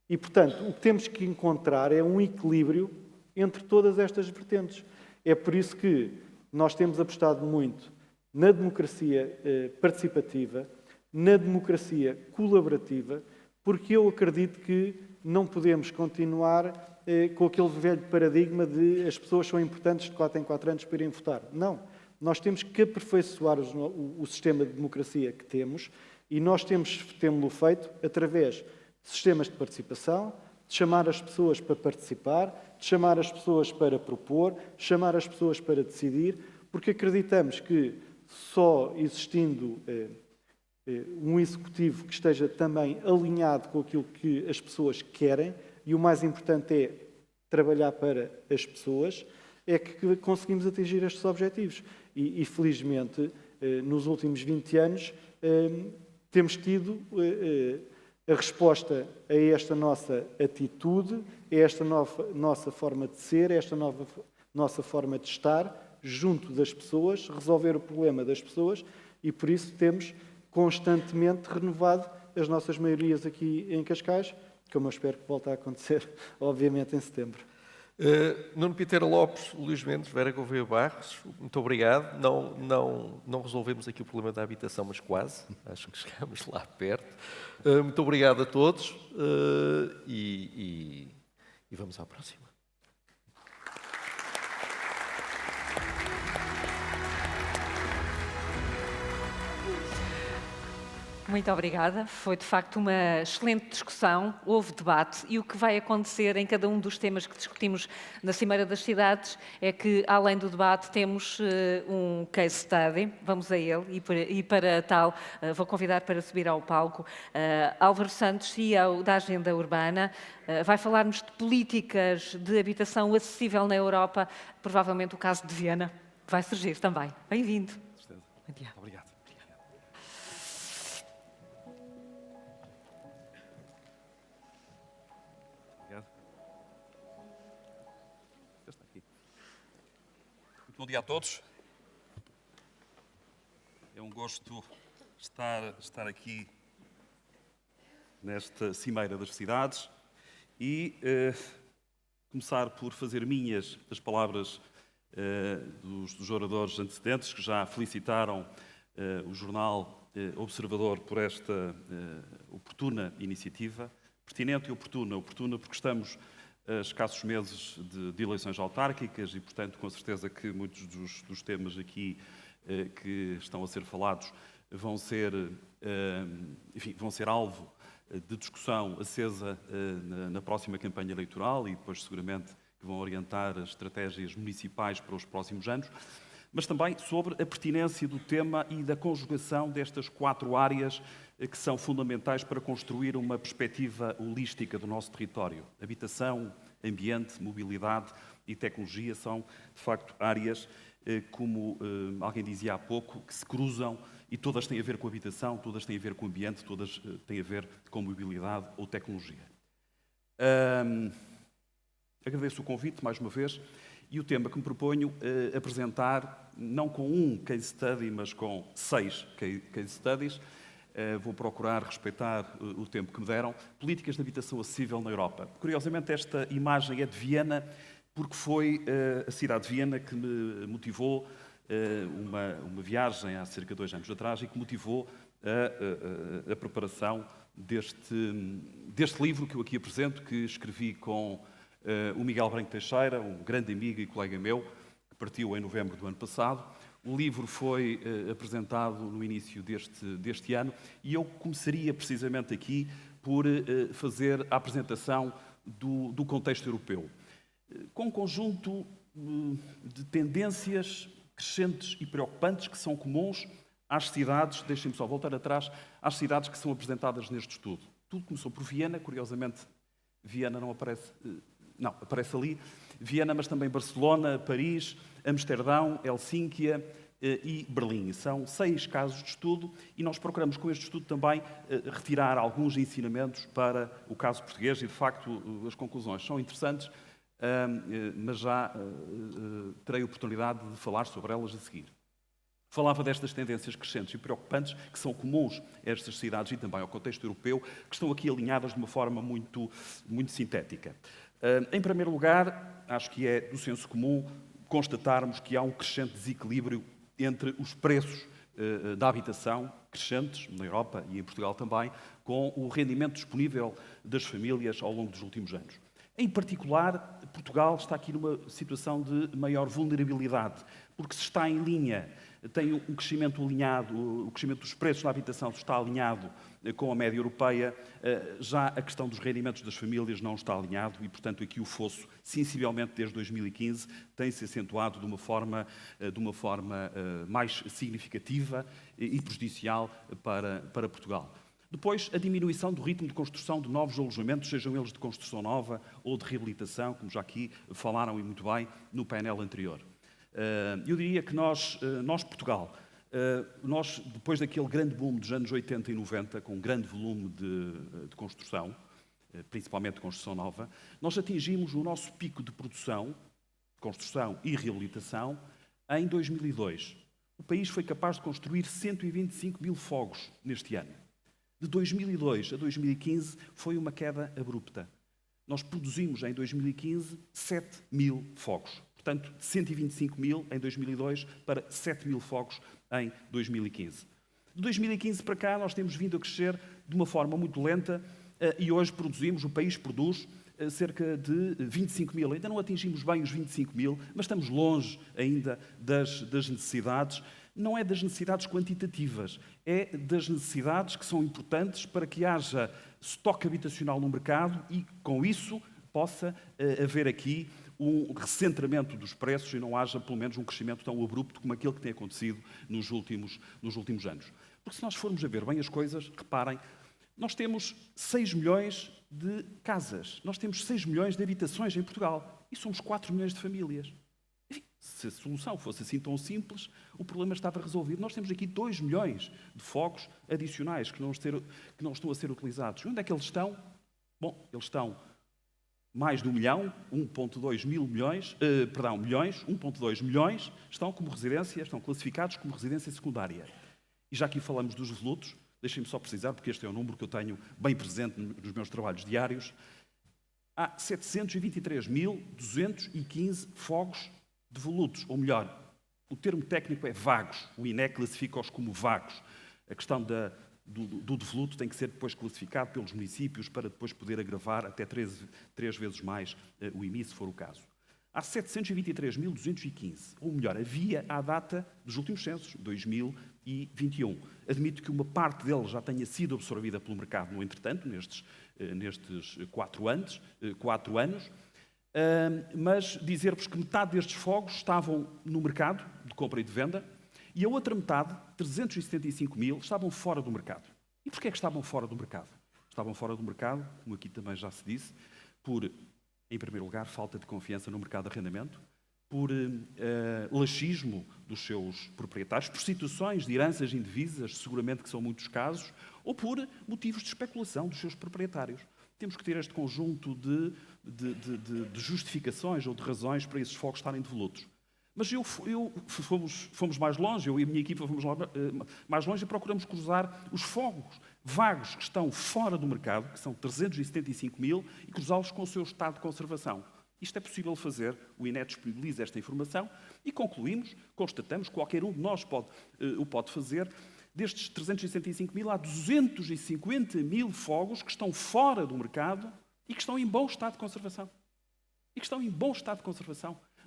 E, portanto, o que temos que encontrar é um equilíbrio entre todas estas vertentes. É por isso que nós temos apostado muito na democracia participativa, na democracia colaborativa, porque eu acredito que não podemos continuar com aquele velho paradigma de as pessoas são importantes de 4 em 4 anos para irem votar. Não. Nós temos que aperfeiçoar o sistema de democracia que temos e nós temos-lo feito através de sistemas de participação, de chamar as pessoas para participar, de chamar as pessoas para propor, de chamar as pessoas para decidir, porque acreditamos que só existindo um executivo que esteja também alinhado com aquilo que as pessoas querem, e o mais importante é trabalhar para as pessoas, é que conseguimos atingir estes objetivos. E felizmente, nos últimos 20 anos, temos tido a resposta a esta nossa atitude, a esta nossa forma de ser, a esta nossa forma de estar junto das pessoas, resolver o problema das pessoas, e por isso temos constantemente renovado as nossas maiorias aqui em Cascais, como eu espero que volte a acontecer, obviamente, em setembro. Nuno Piteira Lopes, Luís Mendes, Vera Gouveia Barros, muito obrigado. Não resolvemos aqui o problema da habitação, mas quase. Acho que chegamos lá perto. Muito obrigado a todos e vamos à próxima. Muito obrigada. Foi, de facto, uma excelente discussão, houve debate e o que vai acontecer em cada um dos temas que discutimos na Cimeira das Cidades é que, além do debate, temos um case study, vamos a ele, e para tal vou convidar para subir ao palco Álvaro Santos, CEO da Agenda Urbana, vai falar-nos de políticas de habitação acessível na Europa, provavelmente o caso de Viena vai surgir também. Bem-vindo. Obrigado. Bom dia a todos. É um gosto estar aqui nesta Cimeira das Cidades e começar por fazer minhas as palavras dos oradores antecedentes, que já felicitaram o jornal Observador por esta oportuna iniciativa. Pertinente e oportuna. Oportuna porque estamos a escassos meses de eleições autárquicas e, portanto, com certeza que muitos dos temas aqui que estão a ser falados vão ser alvo de discussão acesa na próxima campanha eleitoral e depois seguramente que vão orientar as estratégias municipais para os próximos anos, mas também sobre a pertinência do tema e da conjugação destas 4 áreas que são fundamentais para construir uma perspectiva holística do nosso território. Habitação, ambiente, mobilidade e tecnologia são, de facto, áreas, como alguém dizia há pouco, que se cruzam e todas têm a ver com habitação, todas têm a ver com ambiente, todas têm a ver com mobilidade ou tecnologia. Agradeço o convite, mais uma vez, e o tema que me proponho apresentar, não com um case study, mas com 6 case studies. Vou procurar respeitar o tempo que me deram. Políticas de habitação acessível na Europa. Curiosamente, esta imagem é de Viena, porque foi a cidade de Viena que me motivou uma viagem há cerca de 2 anos atrás e que motivou a preparação deste livro que eu aqui apresento, que escrevi com o Miguel Branco Teixeira, um grande amigo e colega meu, que partiu em novembro do ano passado. O livro foi apresentado no início deste ano e eu começaria precisamente aqui por fazer a apresentação do contexto europeu, com um conjunto de tendências crescentes e preocupantes que são comuns às cidades, deixem-me só voltar atrás, às cidades que são apresentadas neste estudo. Tudo começou por Viena, curiosamente, Viena não aparece... Não, aparece ali, Viena, mas também Barcelona, Paris, Amsterdão, Helsínquia e Berlim. São 6 casos de estudo e nós procuramos com este estudo também retirar alguns ensinamentos para o caso português e, de facto, as conclusões são interessantes, mas já terei a oportunidade de falar sobre elas a seguir. Falava destas tendências crescentes e preocupantes que são comuns a estas cidades e também ao contexto europeu, que estão aqui alinhadas de uma forma muito sintética. Em primeiro lugar, acho que é do senso comum constatarmos que há um crescente desequilíbrio entre os preços da habitação, crescentes na Europa e em Portugal também, com o rendimento disponível das famílias ao longo dos últimos anos. Em particular, Portugal está aqui numa situação de maior vulnerabilidade, porque se está em linha, tem um crescimento alinhado, o crescimento dos preços na habitação está alinhado com a média europeia, já a questão dos rendimentos das famílias não está alinhado e, portanto, aqui o fosso, sensivelmente desde 2015, tem-se acentuado de uma forma mais significativa e prejudicial para Portugal. Depois, a diminuição do ritmo de construção de novos alojamentos, sejam eles de construção nova ou de reabilitação, como já aqui falaram e muito bem no painel anterior. Eu diria que nós Portugal, depois daquele grande boom dos anos 80 e 90, com um grande volume de construção, principalmente de construção nova, nós atingimos o nosso pico de produção, construção e reabilitação em 2002. O país foi capaz de construir 125 mil fogos neste ano. De 2002 a 2015 foi uma queda abrupta. Nós produzimos em 2015 7 mil fogos. Portanto, de 125 mil em 2002 para 7 mil fogos em 2015. De 2015 para cá nós temos vindo a crescer de uma forma muito lenta e hoje o país produz cerca de 25 mil. Ainda não atingimos bem os 25 mil, mas estamos longe ainda das necessidades. Não é das necessidades quantitativas, é das necessidades que são importantes para que haja estoque habitacional no mercado e, com isso, possa haver aqui um recentramento dos preços e não haja, pelo menos, um crescimento tão abrupto como aquele que tem acontecido nos últimos anos. Porque se nós formos a ver bem as coisas, reparem, nós temos 6 milhões de casas, nós temos 6 milhões de habitações em Portugal e somos 4 milhões de famílias. Enfim, se a solução fosse assim tão simples, o problema estava resolvido. Nós temos aqui 2 milhões de fogos adicionais que não estão a ser utilizados. E onde é que eles estão? Bom, eles estão mais de 1 milhão, 1,2 milhões, 1,2 milhões estão como residência, estão classificados como residência secundária. E já aqui falamos dos volutos, deixem-me só precisar, porque este é um número que eu tenho bem presente nos meus trabalhos diários. Há 723.215 fogos de volutos, ou melhor, o termo técnico é vagos. O INE classifica-os como vagos. A questão do devoluto tem que ser depois classificado pelos municípios para depois poder agravar até 3 vezes mais o IMI, se for o caso. Há 723.215, ou melhor, havia à data dos últimos censos, 2021. Admito que uma parte deles já tenha sido absorvida pelo mercado, no entretanto, nestes 4 anos, mas dizer-vos que metade destes fogos estavam no mercado de compra e de venda e a outra metade, 375.000, estavam fora do mercado. E porquê é que estavam fora do mercado? Estavam fora do mercado, como aqui também já se disse, por, em primeiro lugar, falta de confiança no mercado de arrendamento, por laxismo dos seus proprietários, por situações de heranças indevidas, seguramente que são muitos casos, ou por motivos de especulação dos seus proprietários. Temos que ter este conjunto de justificações ou de razões para esses fogos estarem devolutos. Mas fomos mais longe, eu e a minha equipa fomos mais longe e procuramos cruzar os fogos vagos que estão fora do mercado, que são 375.000, e cruzá-los com o seu estado de conservação. Isto é possível fazer, o INE disponibiliza esta informação e constatamos, qualquer um de nós o pode fazer. Destes 365.000, há 250.000 fogos que estão fora do mercado e que estão em bom estado de conservação.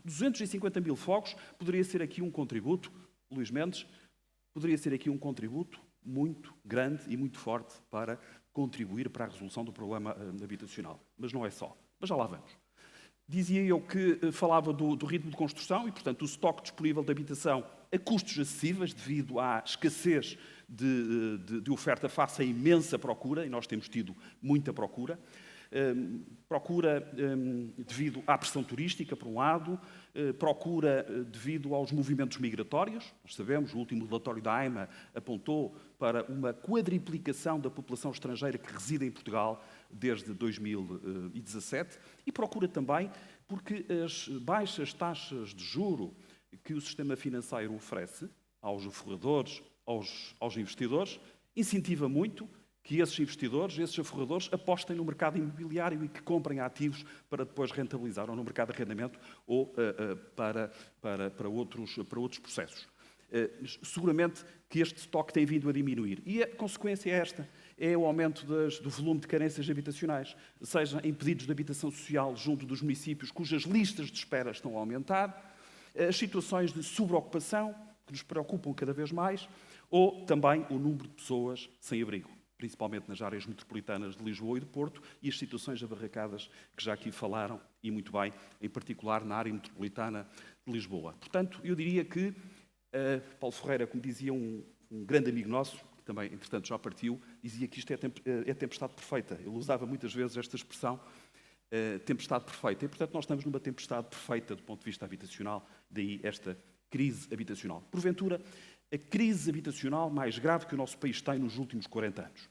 250.000 fogos, poderia ser aqui um contributo, Luís Mendes, poderia ser aqui um contributo muito grande e muito forte para contribuir para a resolução do problema habitacional. Mas não é só. Mas já lá vamos. Dizia eu que falava do ritmo de construção e, portanto, o estoque disponível de habitação a custos acessíveis devido à escassez de oferta face à imensa procura, e nós temos tido muita procura. Procura devido à pressão turística, por um lado, procura devido aos movimentos migratórios. Nós sabemos, o último relatório da AIMA apontou para uma quadriplicação da população estrangeira que reside em Portugal desde 2017, e procura também porque as baixas taxas de juro que o sistema financeiro oferece aos forradores, aos investidores, incentiva muito que esses investidores, esses aforradores, apostem no mercado imobiliário e que comprem ativos para depois rentabilizar, ou no mercado de arrendamento, ou para outros processos. Seguramente que este estoque tem vindo a diminuir. E a consequência é esta, é o aumento do volume de carências habitacionais, seja em pedidos de habitação social junto dos municípios, cujas listas de espera estão a aumentar, as situações de sobreocupação, que nos preocupam cada vez mais, ou também o número de pessoas sem abrigo, principalmente nas áreas metropolitanas de Lisboa e de Porto, e as situações abarracadas que já aqui falaram, e muito bem, em particular na área metropolitana de Lisboa. Portanto, eu diria que Paulo Ferreira, como dizia um grande amigo nosso, que também, entretanto, já partiu, dizia que isto é tempestade perfeita. Ele usava muitas vezes esta expressão, tempestade perfeita. E, portanto, nós estamos numa tempestade perfeita do ponto de vista habitacional, daí esta crise habitacional. Porventura, a crise habitacional mais grave que o nosso país tem nos últimos 40 anos.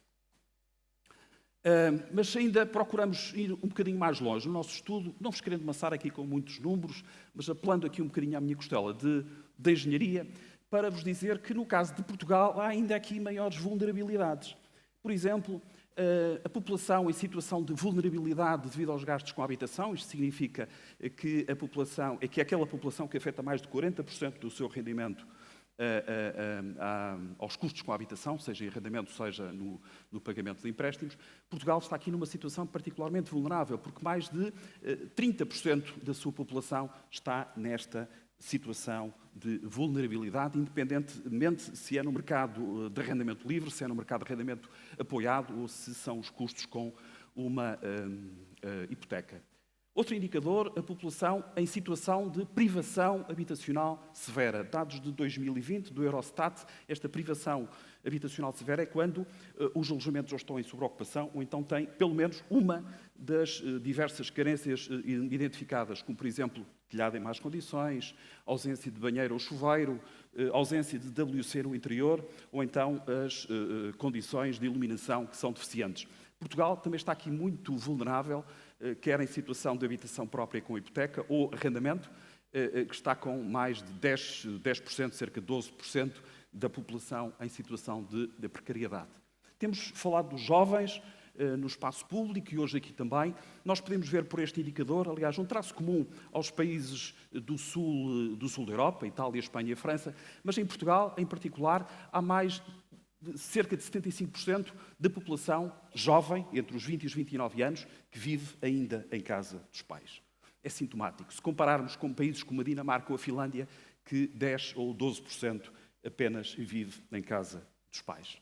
Mas ainda procuramos ir um bocadinho mais longe no nosso estudo, não vos querendo amassar aqui com muitos números, mas apelando aqui um bocadinho à minha costela de engenharia, para vos dizer que no caso de Portugal há ainda aqui maiores vulnerabilidades. Por exemplo, a população em situação de vulnerabilidade devido aos gastos com a habitação, isto significa que aquela população que afeta mais de 40% do seu rendimento aos custos com a habitação, seja em arrendamento, seja no pagamento de empréstimos, Portugal está aqui numa situação particularmente vulnerável, porque mais de 30% da sua população está nesta situação de vulnerabilidade, independentemente se é no mercado de arrendamento livre, se é no mercado de arrendamento apoiado ou se são os custos com uma hipoteca. Outro indicador, a população em situação de privação habitacional severa. Dados de 2020 do Eurostat, esta privação habitacional severa é quando os alojamentos ou estão em sobreocupação ou então têm pelo menos uma das diversas carências identificadas, como por exemplo, telhado em más condições, ausência de banheiro ou chuveiro, ausência de WC no interior ou então as condições de iluminação que são deficientes. Portugal também está aqui muito vulnerável, quer em situação de habitação própria com hipoteca ou arrendamento, que está com mais de 10%, cerca de 12% da população em situação de precariedade. Temos falado dos jovens no espaço público e hoje aqui também. Nós podemos ver por este indicador, aliás, um traço comum aos países do sul da Europa, Itália, Espanha e França, mas em Portugal, em particular, há mais de cerca de 75% da população jovem, entre os 20 e os 29 anos, que vive ainda em casa dos pais. É sintomático. Se compararmos com países como a Dinamarca ou a Finlândia, que 10 ou 12% apenas vive em casa dos pais.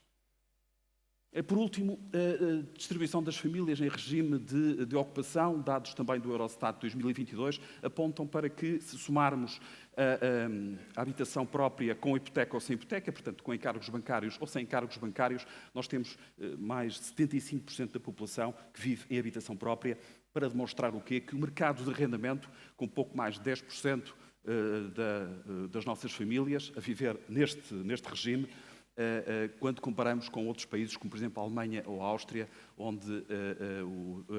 Por último, a distribuição das famílias em regime de ocupação, dados também do Eurostat de 2022, apontam para que, se somarmos a habitação própria com hipoteca ou sem hipoteca, portanto, com encargos bancários ou sem encargos bancários, nós temos mais de 75% da população que vive em habitação própria, para demonstrar o quê? Que o mercado de arrendamento, com pouco mais de 10% das nossas famílias a viver neste regime, quando comparamos com outros países, como por exemplo a Alemanha ou a Áustria, onde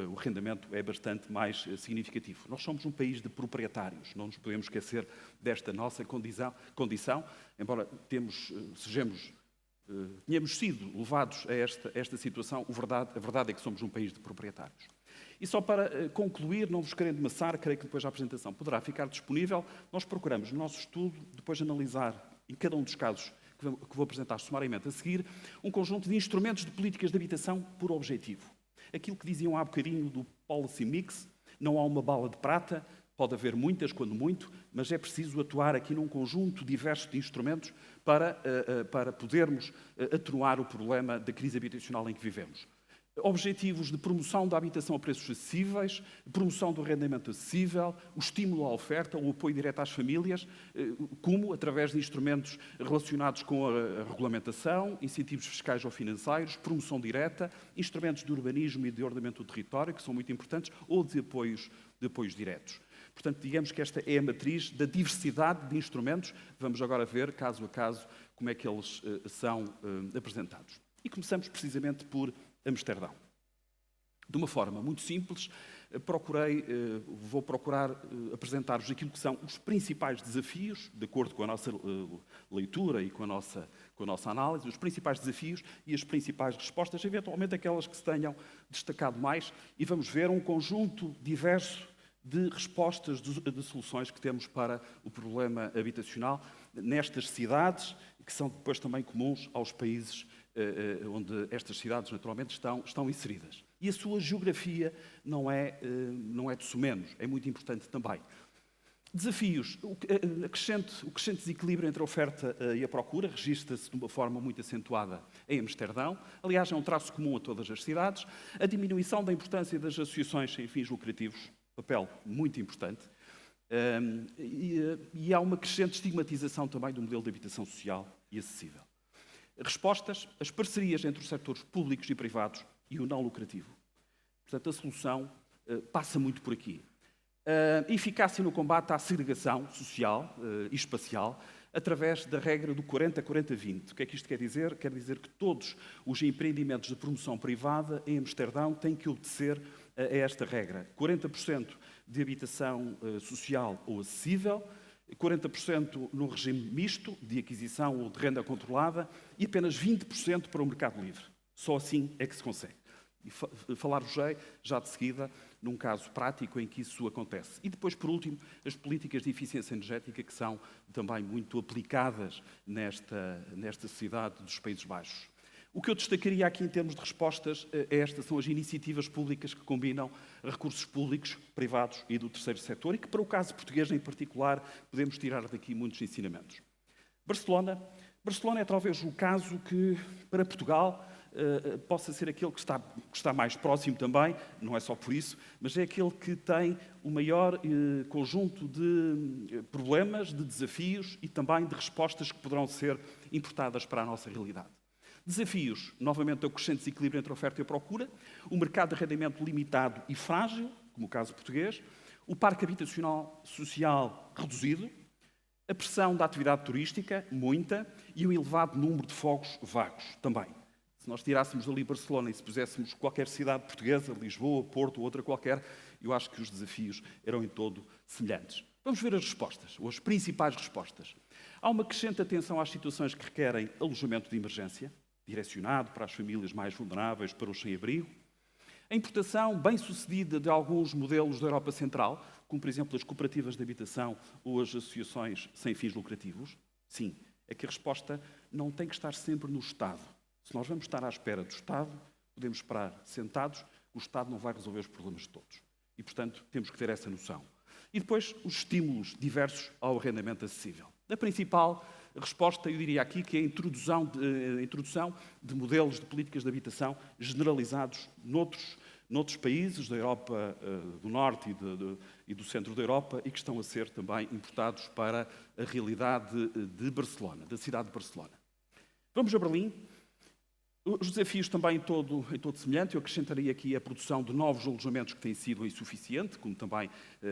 o rendimento é bastante mais significativo. Nós somos um país de proprietários, não nos podemos esquecer desta nossa condição, embora tenhamos sido levados a esta situação, a verdade é que somos um país de proprietários. E só para concluir, não vos querendo amassar, creio que depois a apresentação poderá ficar disponível, nós procuramos no nosso estudo, depois de analisar em cada um dos casos que vou apresentar sumariamente a seguir, um conjunto de instrumentos de políticas de habitação por objetivo. Aquilo que diziam há bocadinho do policy mix, não há uma bala de prata, pode haver muitas, quando muito, mas é preciso atuar aqui num conjunto diverso de instrumentos para podermos atenuar o problema da crise habitacional em que vivemos. Objetivos de promoção da habitação a preços acessíveis, promoção do arrendamento acessível, o estímulo à oferta, o apoio direto às famílias, como através de instrumentos relacionados com a regulamentação, incentivos fiscais ou financeiros, promoção direta, instrumentos de urbanismo e de ordenamento do território, que são muito importantes, ou de apoios diretos. Portanto, digamos que esta é a matriz da diversidade de instrumentos. Vamos agora ver, caso a caso, como é que eles são apresentados. E começamos precisamente por Amsterdão. De uma forma muito simples, vou procurar apresentar-vos aquilo que são os principais desafios, de acordo com a nossa leitura e com a nossa análise, os principais desafios e as principais respostas, eventualmente aquelas que se tenham destacado mais, e vamos ver um conjunto diverso de respostas, de soluções que temos para o problema habitacional nestas cidades, que são depois também comuns aos países onde estas cidades naturalmente estão inseridas. E a sua geografia não é de sumenos, é muito importante também. Desafios. O crescente desequilíbrio entre a oferta e a procura registra-se de uma forma muito acentuada em Amsterdão. Aliás, é um traço comum a todas as cidades. A diminuição da importância das associações sem fins lucrativos, papel muito importante. E há uma crescente estigmatização também do modelo de habitação social e acessível. Respostas, as parcerias entre os setores públicos e privados e o não lucrativo. Portanto, a solução passa muito por aqui. Eficácia no combate à segregação social e espacial através da regra do 40-40-20. O que é que isto quer dizer? Quer dizer que todos os empreendimentos de promoção privada em Amsterdão têm que obedecer a esta regra. 40% de habitação social ou acessível, 40% no regime misto, de aquisição ou de renda controlada, e apenas 20% para o mercado livre. Só assim é que se consegue. E falar-vos já de seguida num caso prático em que isso acontece. E depois, por último, as políticas de eficiência energética, que são também muito aplicadas nesta sociedade dos Países Baixos. O que eu destacaria aqui em termos de respostas são as iniciativas públicas que combinam recursos públicos, privados e do terceiro setor e que, para o caso português em particular, podemos tirar daqui muitos ensinamentos. Barcelona é talvez o caso que, para Portugal, possa ser aquele que está mais próximo também, não é só por isso, mas é aquele que tem o maior conjunto de problemas, de desafios e também de respostas que poderão ser importadas para a nossa realidade. Desafios, novamente, o crescente desequilíbrio entre a oferta e a procura, o mercado de arrendamento limitado e frágil, como o caso português, o parque habitacional social reduzido, a pressão da atividade turística, muita, e o elevado número de fogos vagos, também. Se nós tirássemos ali Barcelona e se puséssemos qualquer cidade portuguesa, Lisboa, Porto ou outra qualquer, eu acho que os desafios eram em todo semelhantes. Vamos ver as respostas, ou as principais respostas. Há uma crescente atenção às situações que requerem alojamento de emergência, direcionado para as famílias mais vulneráveis, para os sem-abrigo. A importação bem-sucedida de alguns modelos da Europa Central, como, por exemplo, as cooperativas de habitação ou as associações sem fins lucrativos. Sim, é que a resposta não tem que estar sempre no Estado. Se nós vamos estar à espera do Estado, podemos esperar sentados, o Estado não vai resolver os problemas de todos. E, portanto, temos que ter essa noção. E depois, os estímulos diversos ao arrendamento acessível. A principal resposta, eu diria aqui, que é a introdução de modelos de políticas de habitação generalizados noutros países da Europa do Norte e do centro da Europa e que estão a ser também importados para a realidade de Barcelona, da cidade de Barcelona. Vamos a Berlim. Os desafios também em todo semelhante. Eu acrescentaria aqui a produção de novos alojamentos que tem sido insuficiente, como também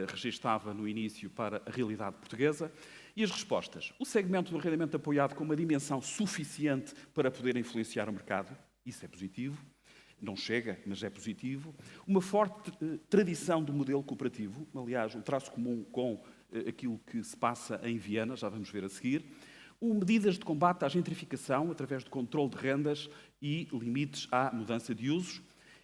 registava no início para a realidade portuguesa. E as respostas. O segmento do arrendamento apoiado com uma dimensão suficiente para poder influenciar o mercado. Isso é positivo. Não chega, mas é positivo. Uma forte tradição do modelo cooperativo. Aliás, um traço comum com aquilo que se passa em Viena, já vamos ver a seguir. Medidas de combate à gentrificação, através de controle de rendas e limites à mudança de usos.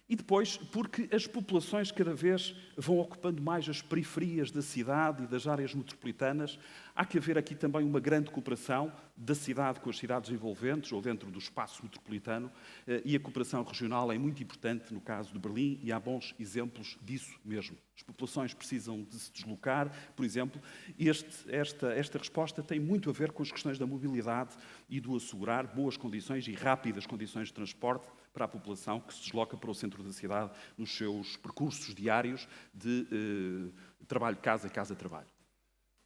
E depois, porque as populações cada vez vão ocupando mais as periferias da cidade e das áreas metropolitanas, há que haver aqui também uma grande cooperação da cidade com as cidades envolventes ou dentro do espaço metropolitano, e a cooperação regional é muito importante no caso de Berlim e há bons exemplos disso mesmo. As populações precisam de se deslocar, por exemplo, e esta resposta tem muito a ver com as questões da mobilidade e do assegurar boas condições e rápidas condições de transporte para a população que se desloca para o centro da cidade nos seus percursos diários de trabalho-casa, casa-trabalho.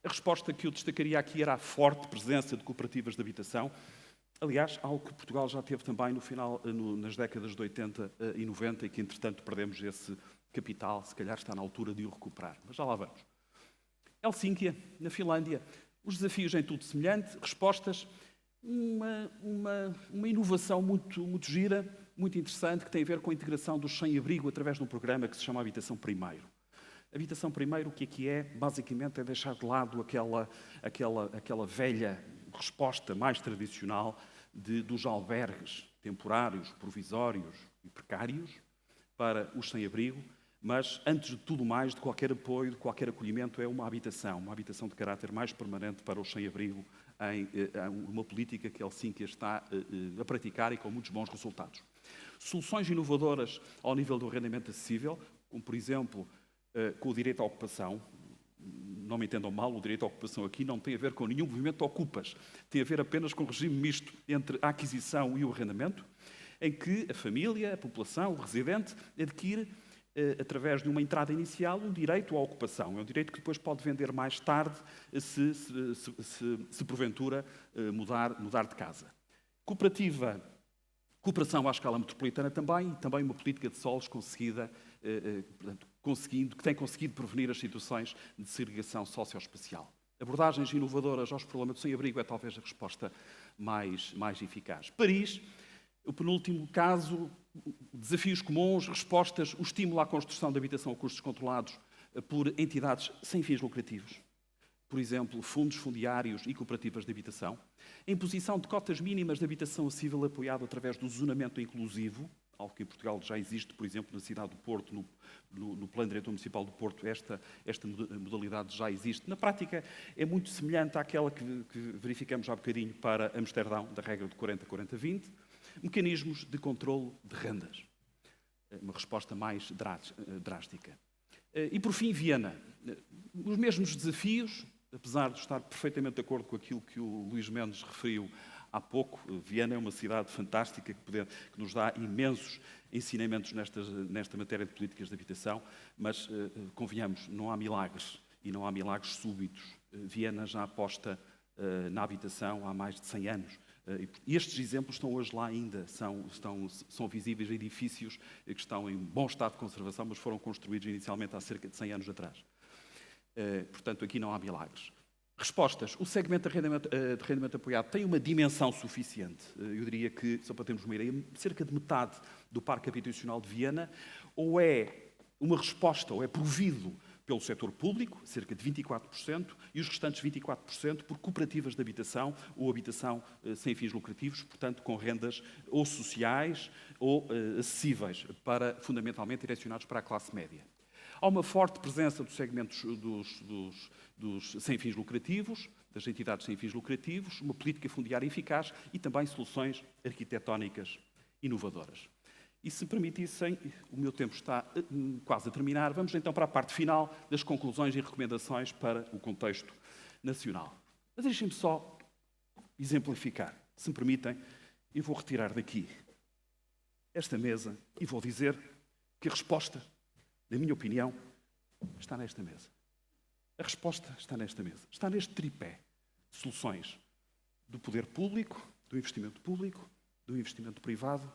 A resposta que eu destacaria aqui era a forte presença de cooperativas de habitação. Aliás, algo que Portugal já teve também nas décadas de 80 e 90 e que, entretanto, perdemos esse capital. Se calhar está na altura de o recuperar. Mas já lá vamos. Helsínquia, na Finlândia. Os desafios em tudo semelhante. Respostas. Uma inovação muito gira, muito interessante, que tem a ver com a integração dos sem-abrigo através de um programa que se chama Habitação Primeiro. Habitação Primeiro, o que é? Basicamente é deixar de lado aquela velha resposta mais tradicional dos albergues temporários, provisórios e precários para os sem-abrigo, mas, antes de tudo mais, de qualquer apoio, de qualquer acolhimento, é uma habitação de caráter mais permanente para os sem-abrigo, em uma política que Helsínquia está a praticar e com muitos bons resultados. Soluções inovadoras ao nível do arrendamento acessível, como, por exemplo, com o direito à ocupação. Não me entendam mal, o direito à ocupação aqui não tem a ver com nenhum movimento de ocupas. Tem a ver apenas com o regime misto entre a aquisição e o arrendamento, em que a família, a população, o residente, adquire, através de uma entrada inicial, um direito à ocupação. É um direito que depois pode vender mais tarde, se porventura mudar de casa. Cooperação à escala metropolitana também, e também uma política de solos que tem conseguido prevenir as situações de segregação socioespacial. Abordagens inovadoras aos problemas do sem-abrigo é talvez a resposta mais eficaz. Paris, o penúltimo caso, desafios comuns, respostas, o estímulo à construção de habitação a custos controlados por entidades sem fins lucrativos. Por exemplo, fundos fundiários e cooperativas de habitação. A imposição de cotas mínimas de habitação acessível apoiado através do zonamento inclusivo, algo que em Portugal já existe, por exemplo, na cidade do Porto, no Plano Diretor Municipal do Porto, esta modalidade já existe. Na prática, é muito semelhante àquela que verificamos há bocadinho para Amsterdão, da regra de 40-40-20. Mecanismos de controlo de rendas. Uma resposta mais drástica. E, por fim, Viena. Os mesmos desafios, apesar de estar perfeitamente de acordo com aquilo que o Luís Mendes referiu há pouco. Viena é uma cidade fantástica que nos dá imensos ensinamentos nesta matéria de políticas de habitação, mas, convenhamos, não há milagres e não há milagres súbitos. Viena já aposta na habitação há mais de 100 anos. E estes exemplos estão hoje lá ainda, são visíveis edifícios que estão em bom estado de conservação, mas foram construídos inicialmente há cerca de 100 anos atrás. Portanto, aqui não há milagres. Respostas. O segmento de arrendamento apoiado tem uma dimensão suficiente. Eu diria que, só para termos uma ideia, cerca de metade do parque habitacional de Viena ou é uma resposta, ou é provido pelo setor público, cerca de 24%, e os restantes 24% por cooperativas de habitação ou habitação sem fins lucrativos, portanto, com rendas ou sociais ou acessíveis, fundamentalmente direcionados para a classe média. Há uma forte presença dos segmentos dos sem fins lucrativos, das entidades sem fins lucrativos, uma política fundiária eficaz e também soluções arquitetónicas inovadoras. E se me permitissem, o meu tempo está quase a terminar, vamos então para a parte final das conclusões e recomendações para o contexto nacional. Mas deixem-me só exemplificar, se me permitem, eu vou retirar daqui esta mesa e vou dizer que a resposta, na minha opinião, está nesta mesa. A resposta está nesta mesa. Está neste tripé de soluções do poder público, do investimento privado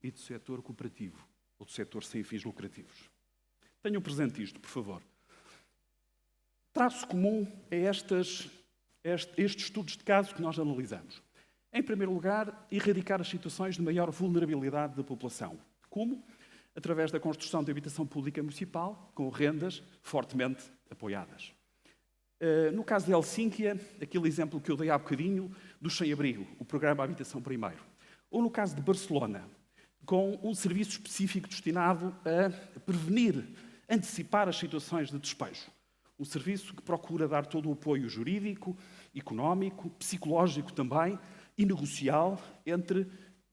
e do setor cooperativo, ou do setor sem fins lucrativos. Tenham presente isto, por favor. Traço comum a estes estudos de caso que nós analisamos. Em primeiro lugar, erradicar as situações de maior vulnerabilidade da população. Como? Através da construção de habitação pública municipal, com rendas fortemente apoiadas. No caso de Helsínquia, aquele exemplo que eu dei há bocadinho, do sem-abrigo, o programa Habitação Primeiro. Ou no caso de Barcelona, com um serviço específico destinado a prevenir, antecipar as situações de despejo. Um serviço que procura dar todo o apoio jurídico, económico, psicológico também e negocial entre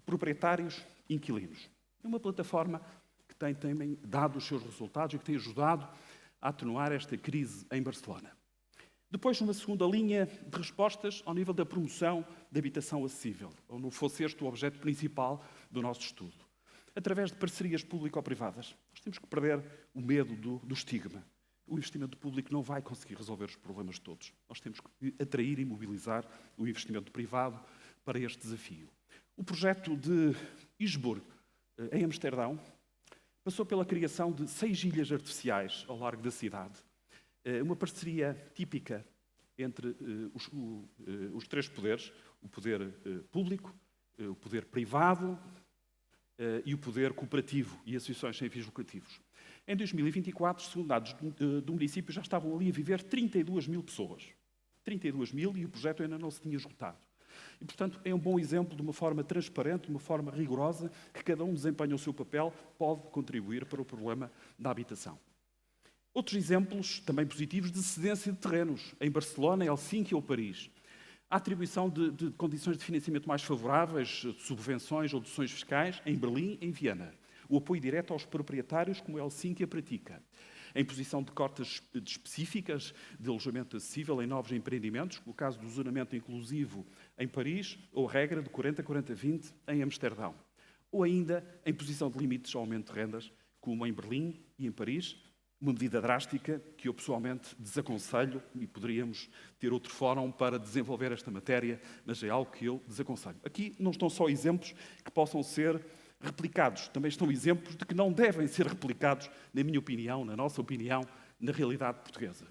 proprietários e inquilinos. É uma plataforma que tem também dado os seus resultados e que tem ajudado a atenuar esta crise em Barcelona. Depois, uma segunda linha de respostas ao nível da promoção da habitação acessível, ou não fosse este o objeto principal do nosso estudo. Através de parcerias público-privadas. Nós temos que perder o medo do estigma. O investimento público não vai conseguir resolver os problemas todos. Nós temos que atrair e mobilizar o investimento privado para este desafio. O projeto de Isburg, em Amsterdão, passou pela criação de 6 ilhas artificiais ao largo da cidade. Uma parceria típica entre os 3 poderes, o poder público, o poder privado e o poder cooperativo e associações sem fins lucrativos. Em 2024, segundo dados do município, já estavam ali a viver 32 mil pessoas. 32 mil e o projeto ainda não se tinha esgotado. E, portanto, é um bom exemplo de uma forma transparente, de uma forma rigorosa, que cada um desempenha o seu papel, pode contribuir para o problema da habitação. Outros exemplos, também positivos, de cedência de terrenos, em Barcelona, Helsínquia ou Paris. A atribuição de condições de financiamento mais favoráveis, de subvenções ou deduções fiscais, em Berlim, em Viena. O apoio direto aos proprietários, como Helsínquia pratica. A imposição de cotas específicas de alojamento acessível em novos empreendimentos, no caso do zonamento inclusivo em Paris, ou a regra de 40-40-20 em Amsterdão. Ou ainda a imposição de limites ao aumento de rendas, como em Berlim e em Paris, uma medida drástica que eu pessoalmente desaconselho e poderíamos ter outro fórum para desenvolver esta matéria, mas é algo que eu desaconselho. Aqui não estão só exemplos que possam ser replicados, também estão exemplos de que não devem ser replicados, na minha opinião, na nossa opinião, na realidade portuguesa.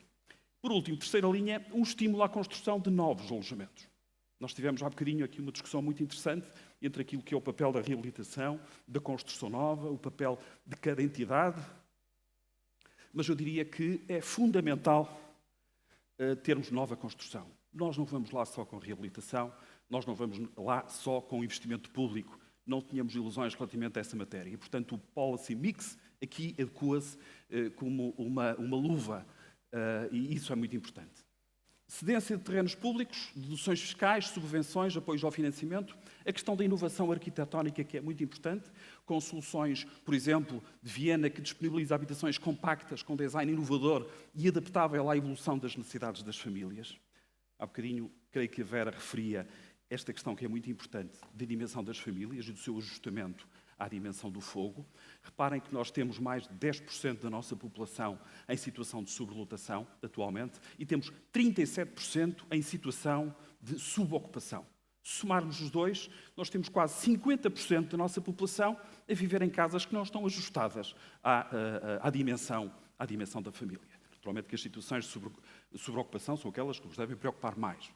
Por último, terceira linha, um estímulo à construção de novos alojamentos. Nós tivemos há bocadinho aqui uma discussão muito interessante entre aquilo que é o papel da reabilitação, da construção nova, o papel de cada entidade, mas eu diria que é fundamental termos nova construção. Nós não vamos lá só com reabilitação, nós não vamos lá só com investimento público, não tínhamos ilusões relativamente a essa matéria. E, portanto, o policy mix aqui adequa-se como uma luva, e isso é muito importante. Cedência de terrenos públicos, deduções fiscais, subvenções, apoios ao financiamento, a questão da inovação arquitetónica, que é muito importante, com soluções, por exemplo, de Viena, que disponibiliza habitações compactas, com design inovador e adaptável à evolução das necessidades das famílias. Há bocadinho, creio que a Vera referia esta questão que é muito importante, da dimensão das famílias e do seu ajustamento à dimensão do fogo. Reparem que nós temos mais de 10% da nossa população em situação de sobrelotação, atualmente, e temos 37% em situação de subocupação. Se somarmos os dois, nós temos quase 50% da nossa população a viver em casas que não estão ajustadas à dimensão da família. Naturalmente que as situações de sobreocupação são aquelas que nos devem preocupar mais.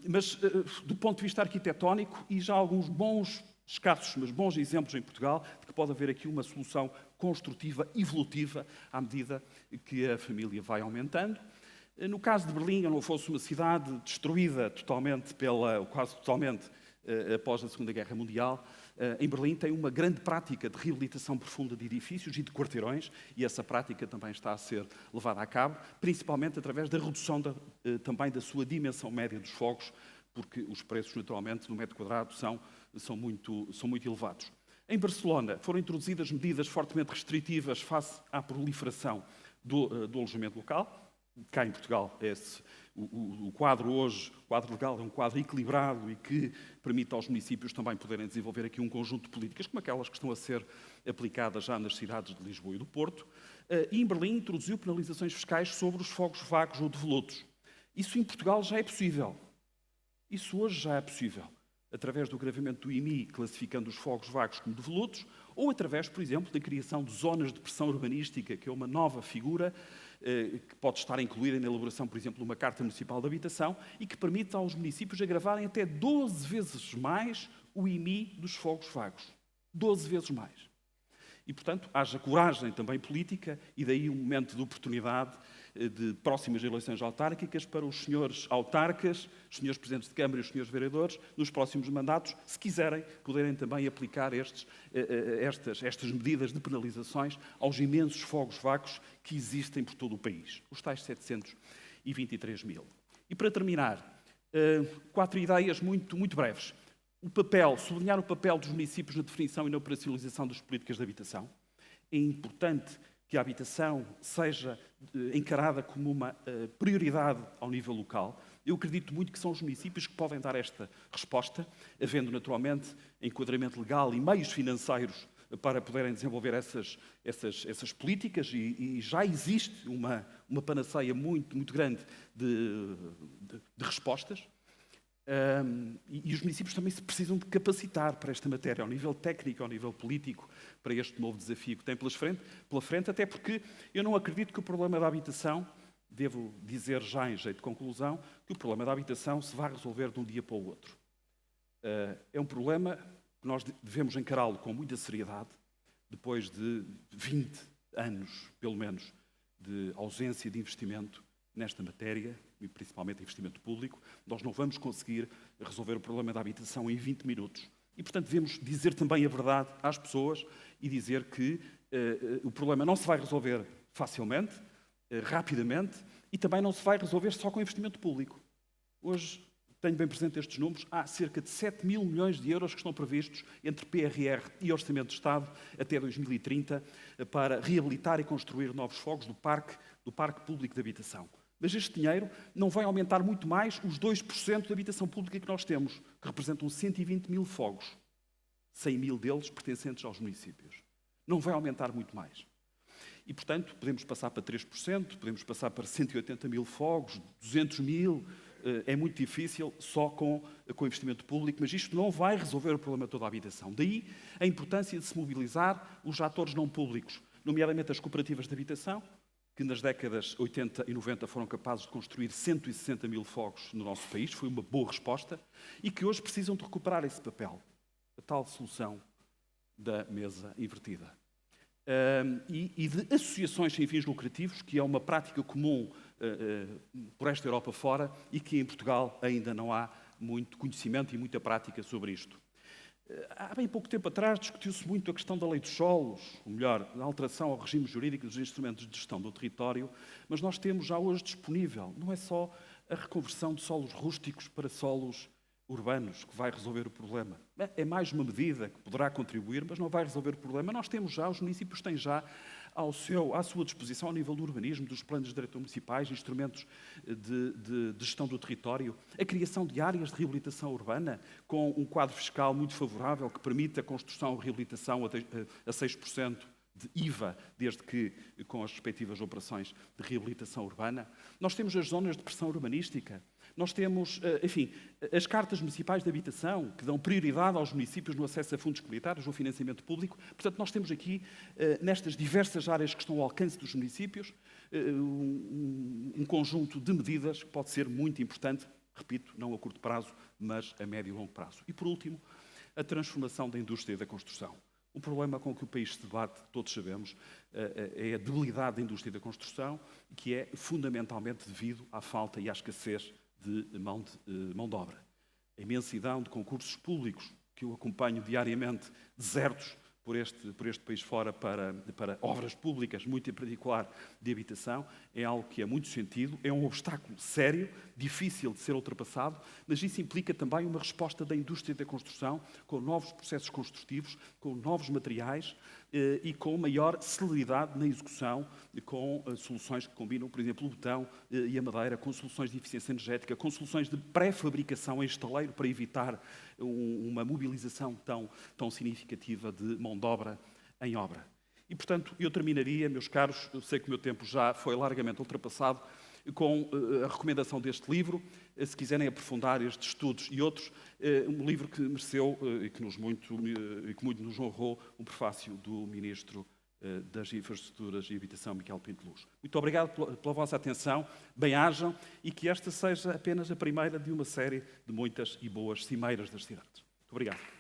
Mas, do ponto de vista arquitetónico, e já alguns escassos, mas bons exemplos em Portugal, de que pode haver aqui uma solução construtiva, evolutiva, à medida que a família vai aumentando. No caso de Berlim, não fosse uma cidade destruída totalmente, quase totalmente, após a Segunda Guerra Mundial, em Berlim tem uma grande prática de reabilitação profunda de edifícios e de quarteirões, e essa prática também está a ser levada a cabo, principalmente através da redução também da sua dimensão média dos fogos, porque os preços, naturalmente, no metro quadrado são muito elevados. Em Barcelona foram introduzidas medidas fortemente restritivas face à proliferação do alojamento local. Cá em Portugal, o quadro hoje, o quadro legal é um quadro equilibrado e que permite aos municípios também poderem desenvolver aqui um conjunto de políticas, como aquelas que estão a ser aplicadas já nas cidades de Lisboa e do Porto. E em Berlim introduziu penalizações fiscais sobre os fogos vagos ou devolutos. Isso em Portugal já é possível. Isso hoje já é possível, através do agravamento do IMI, classificando os fogos vagos como devolutos, ou através, por exemplo, da criação de zonas de pressão urbanística, que é uma nova figura que pode estar incluída na elaboração, por exemplo, de uma Carta Municipal de Habitação e que permite aos municípios agravarem até 12 vezes mais o IMI dos fogos vagos. 12 vezes mais. E, portanto, haja coragem também política e daí um momento de oportunidade de próximas eleições autárquicas para os senhores autarcas, os senhores presidentes de Câmara e os senhores vereadores, nos próximos mandatos, se quiserem, poderem também aplicar estas medidas de penalizações aos imensos fogos vagos que existem por todo o país, os tais 723 mil. E para terminar, 4 ideias muito breves. Sublinhar o papel dos municípios na definição e na operacionalização das políticas de habitação. É importante que a habitação seja encarada como uma prioridade ao nível local. Eu acredito muito que são os municípios que podem dar esta resposta, havendo naturalmente enquadramento legal e meios financeiros para poderem desenvolver essas políticas e já existe uma panaceia muito grande de respostas. E os municípios também se precisam de capacitar para esta matéria, ao nível técnico, ao nível político, para este novo desafio que tem pela frente, até porque eu não acredito que o problema da habitação, devo dizer já em jeito de conclusão, que o problema da habitação se vai resolver de um dia para o outro. É um problema que nós devemos encará-lo com muita seriedade, depois de 20 anos, pelo menos, de ausência de investimento nesta matéria, e principalmente investimento público. Nós não vamos conseguir resolver o problema da habitação em 20 minutos. E, portanto, devemos dizer também a verdade às pessoas e dizer que o problema não se vai resolver facilmente, rapidamente, e também não se vai resolver só com investimento público. Hoje, tenho bem presente estes números, há cerca de 7 mil milhões de euros que estão previstos entre PRR e Orçamento de Estado até 2030 para reabilitar e construir novos fogos do parque público de habitação. Mas este dinheiro não vai aumentar muito mais os 2% da habitação pública que nós temos, que representam 120 mil fogos, 100 mil deles pertencentes aos municípios. Não vai aumentar muito mais. E, portanto, podemos passar para 3%, podemos passar para 180 mil fogos, 200 mil, é muito difícil só com investimento público, mas isto não vai resolver o problema toda a habitação. Daí a importância de se mobilizar os atores não públicos, nomeadamente as cooperativas de habitação, que nas décadas 80 e 90 foram capazes de construir 160 mil fogos no nosso país, foi uma boa resposta, e que hoje precisam de recuperar esse papel, a tal solução da mesa invertida. E de associações sem fins lucrativos, que é uma prática comum por esta Europa fora e que em Portugal ainda não há muito conhecimento e muita prática sobre isto. Há bem pouco tempo atrás discutiu-se muito a questão da lei dos solos, ou melhor, a alteração ao regime jurídico dos instrumentos de gestão do território, mas nós temos já hoje disponível, não é só a reconversão de solos rústicos para solos urbanos que vai resolver o problema. É mais uma medida que poderá contribuir, mas não vai resolver o problema. Nós temos já, os municípios têm já à sua disposição, ao nível do urbanismo, dos planos de diretor municipais, instrumentos de gestão do território, a criação de áreas de reabilitação urbana, com um quadro fiscal muito favorável que permite a construção e reabilitação a 6% de IVA, desde que com as respectivas operações de reabilitação urbana. Nós temos as zonas de pressão urbanística. Nós temos, enfim, as cartas municipais de habitação, que dão prioridade aos municípios no acesso a fundos comunitários ou financiamento público. Portanto, nós temos aqui, nestas diversas áreas que estão ao alcance dos municípios, um conjunto de medidas que pode ser muito importante, repito, não a curto prazo, mas a médio e longo prazo. E, por último, a transformação da indústria da construção. O problema com que o país se debate, todos sabemos, é a debilidade da indústria da construção, que é fundamentalmente devido à falta e à escassez de mão de obra. A imensidão de concursos públicos que eu acompanho diariamente, desertos por este país fora para obras públicas, muito em particular de habitação, é algo que é muito sentido, é um obstáculo sério, difícil de ser ultrapassado, mas isso implica também uma resposta da indústria da construção, com novos processos construtivos, com novos materiais e com maior celeridade na execução, com soluções que combinam, por exemplo, o betão e a madeira, com soluções de eficiência energética, com soluções de pré-fabricação em estaleiro para evitar uma mobilização tão significativa de mão de obra em obra. E, portanto, eu terminaria, meus caros, eu sei que o meu tempo já foi largamente ultrapassado, com a recomendação deste livro, se quiserem aprofundar estes estudos e outros, um livro que mereceu e que muito nos honrou um prefácio do Ministro das Infraestruturas e Habitação, Miquel Pinto Luz. Muito obrigado pela vossa atenção, bem-ajam e que esta seja apenas a primeira de uma série de muitas e boas cimeiras das cidades. Muito obrigado.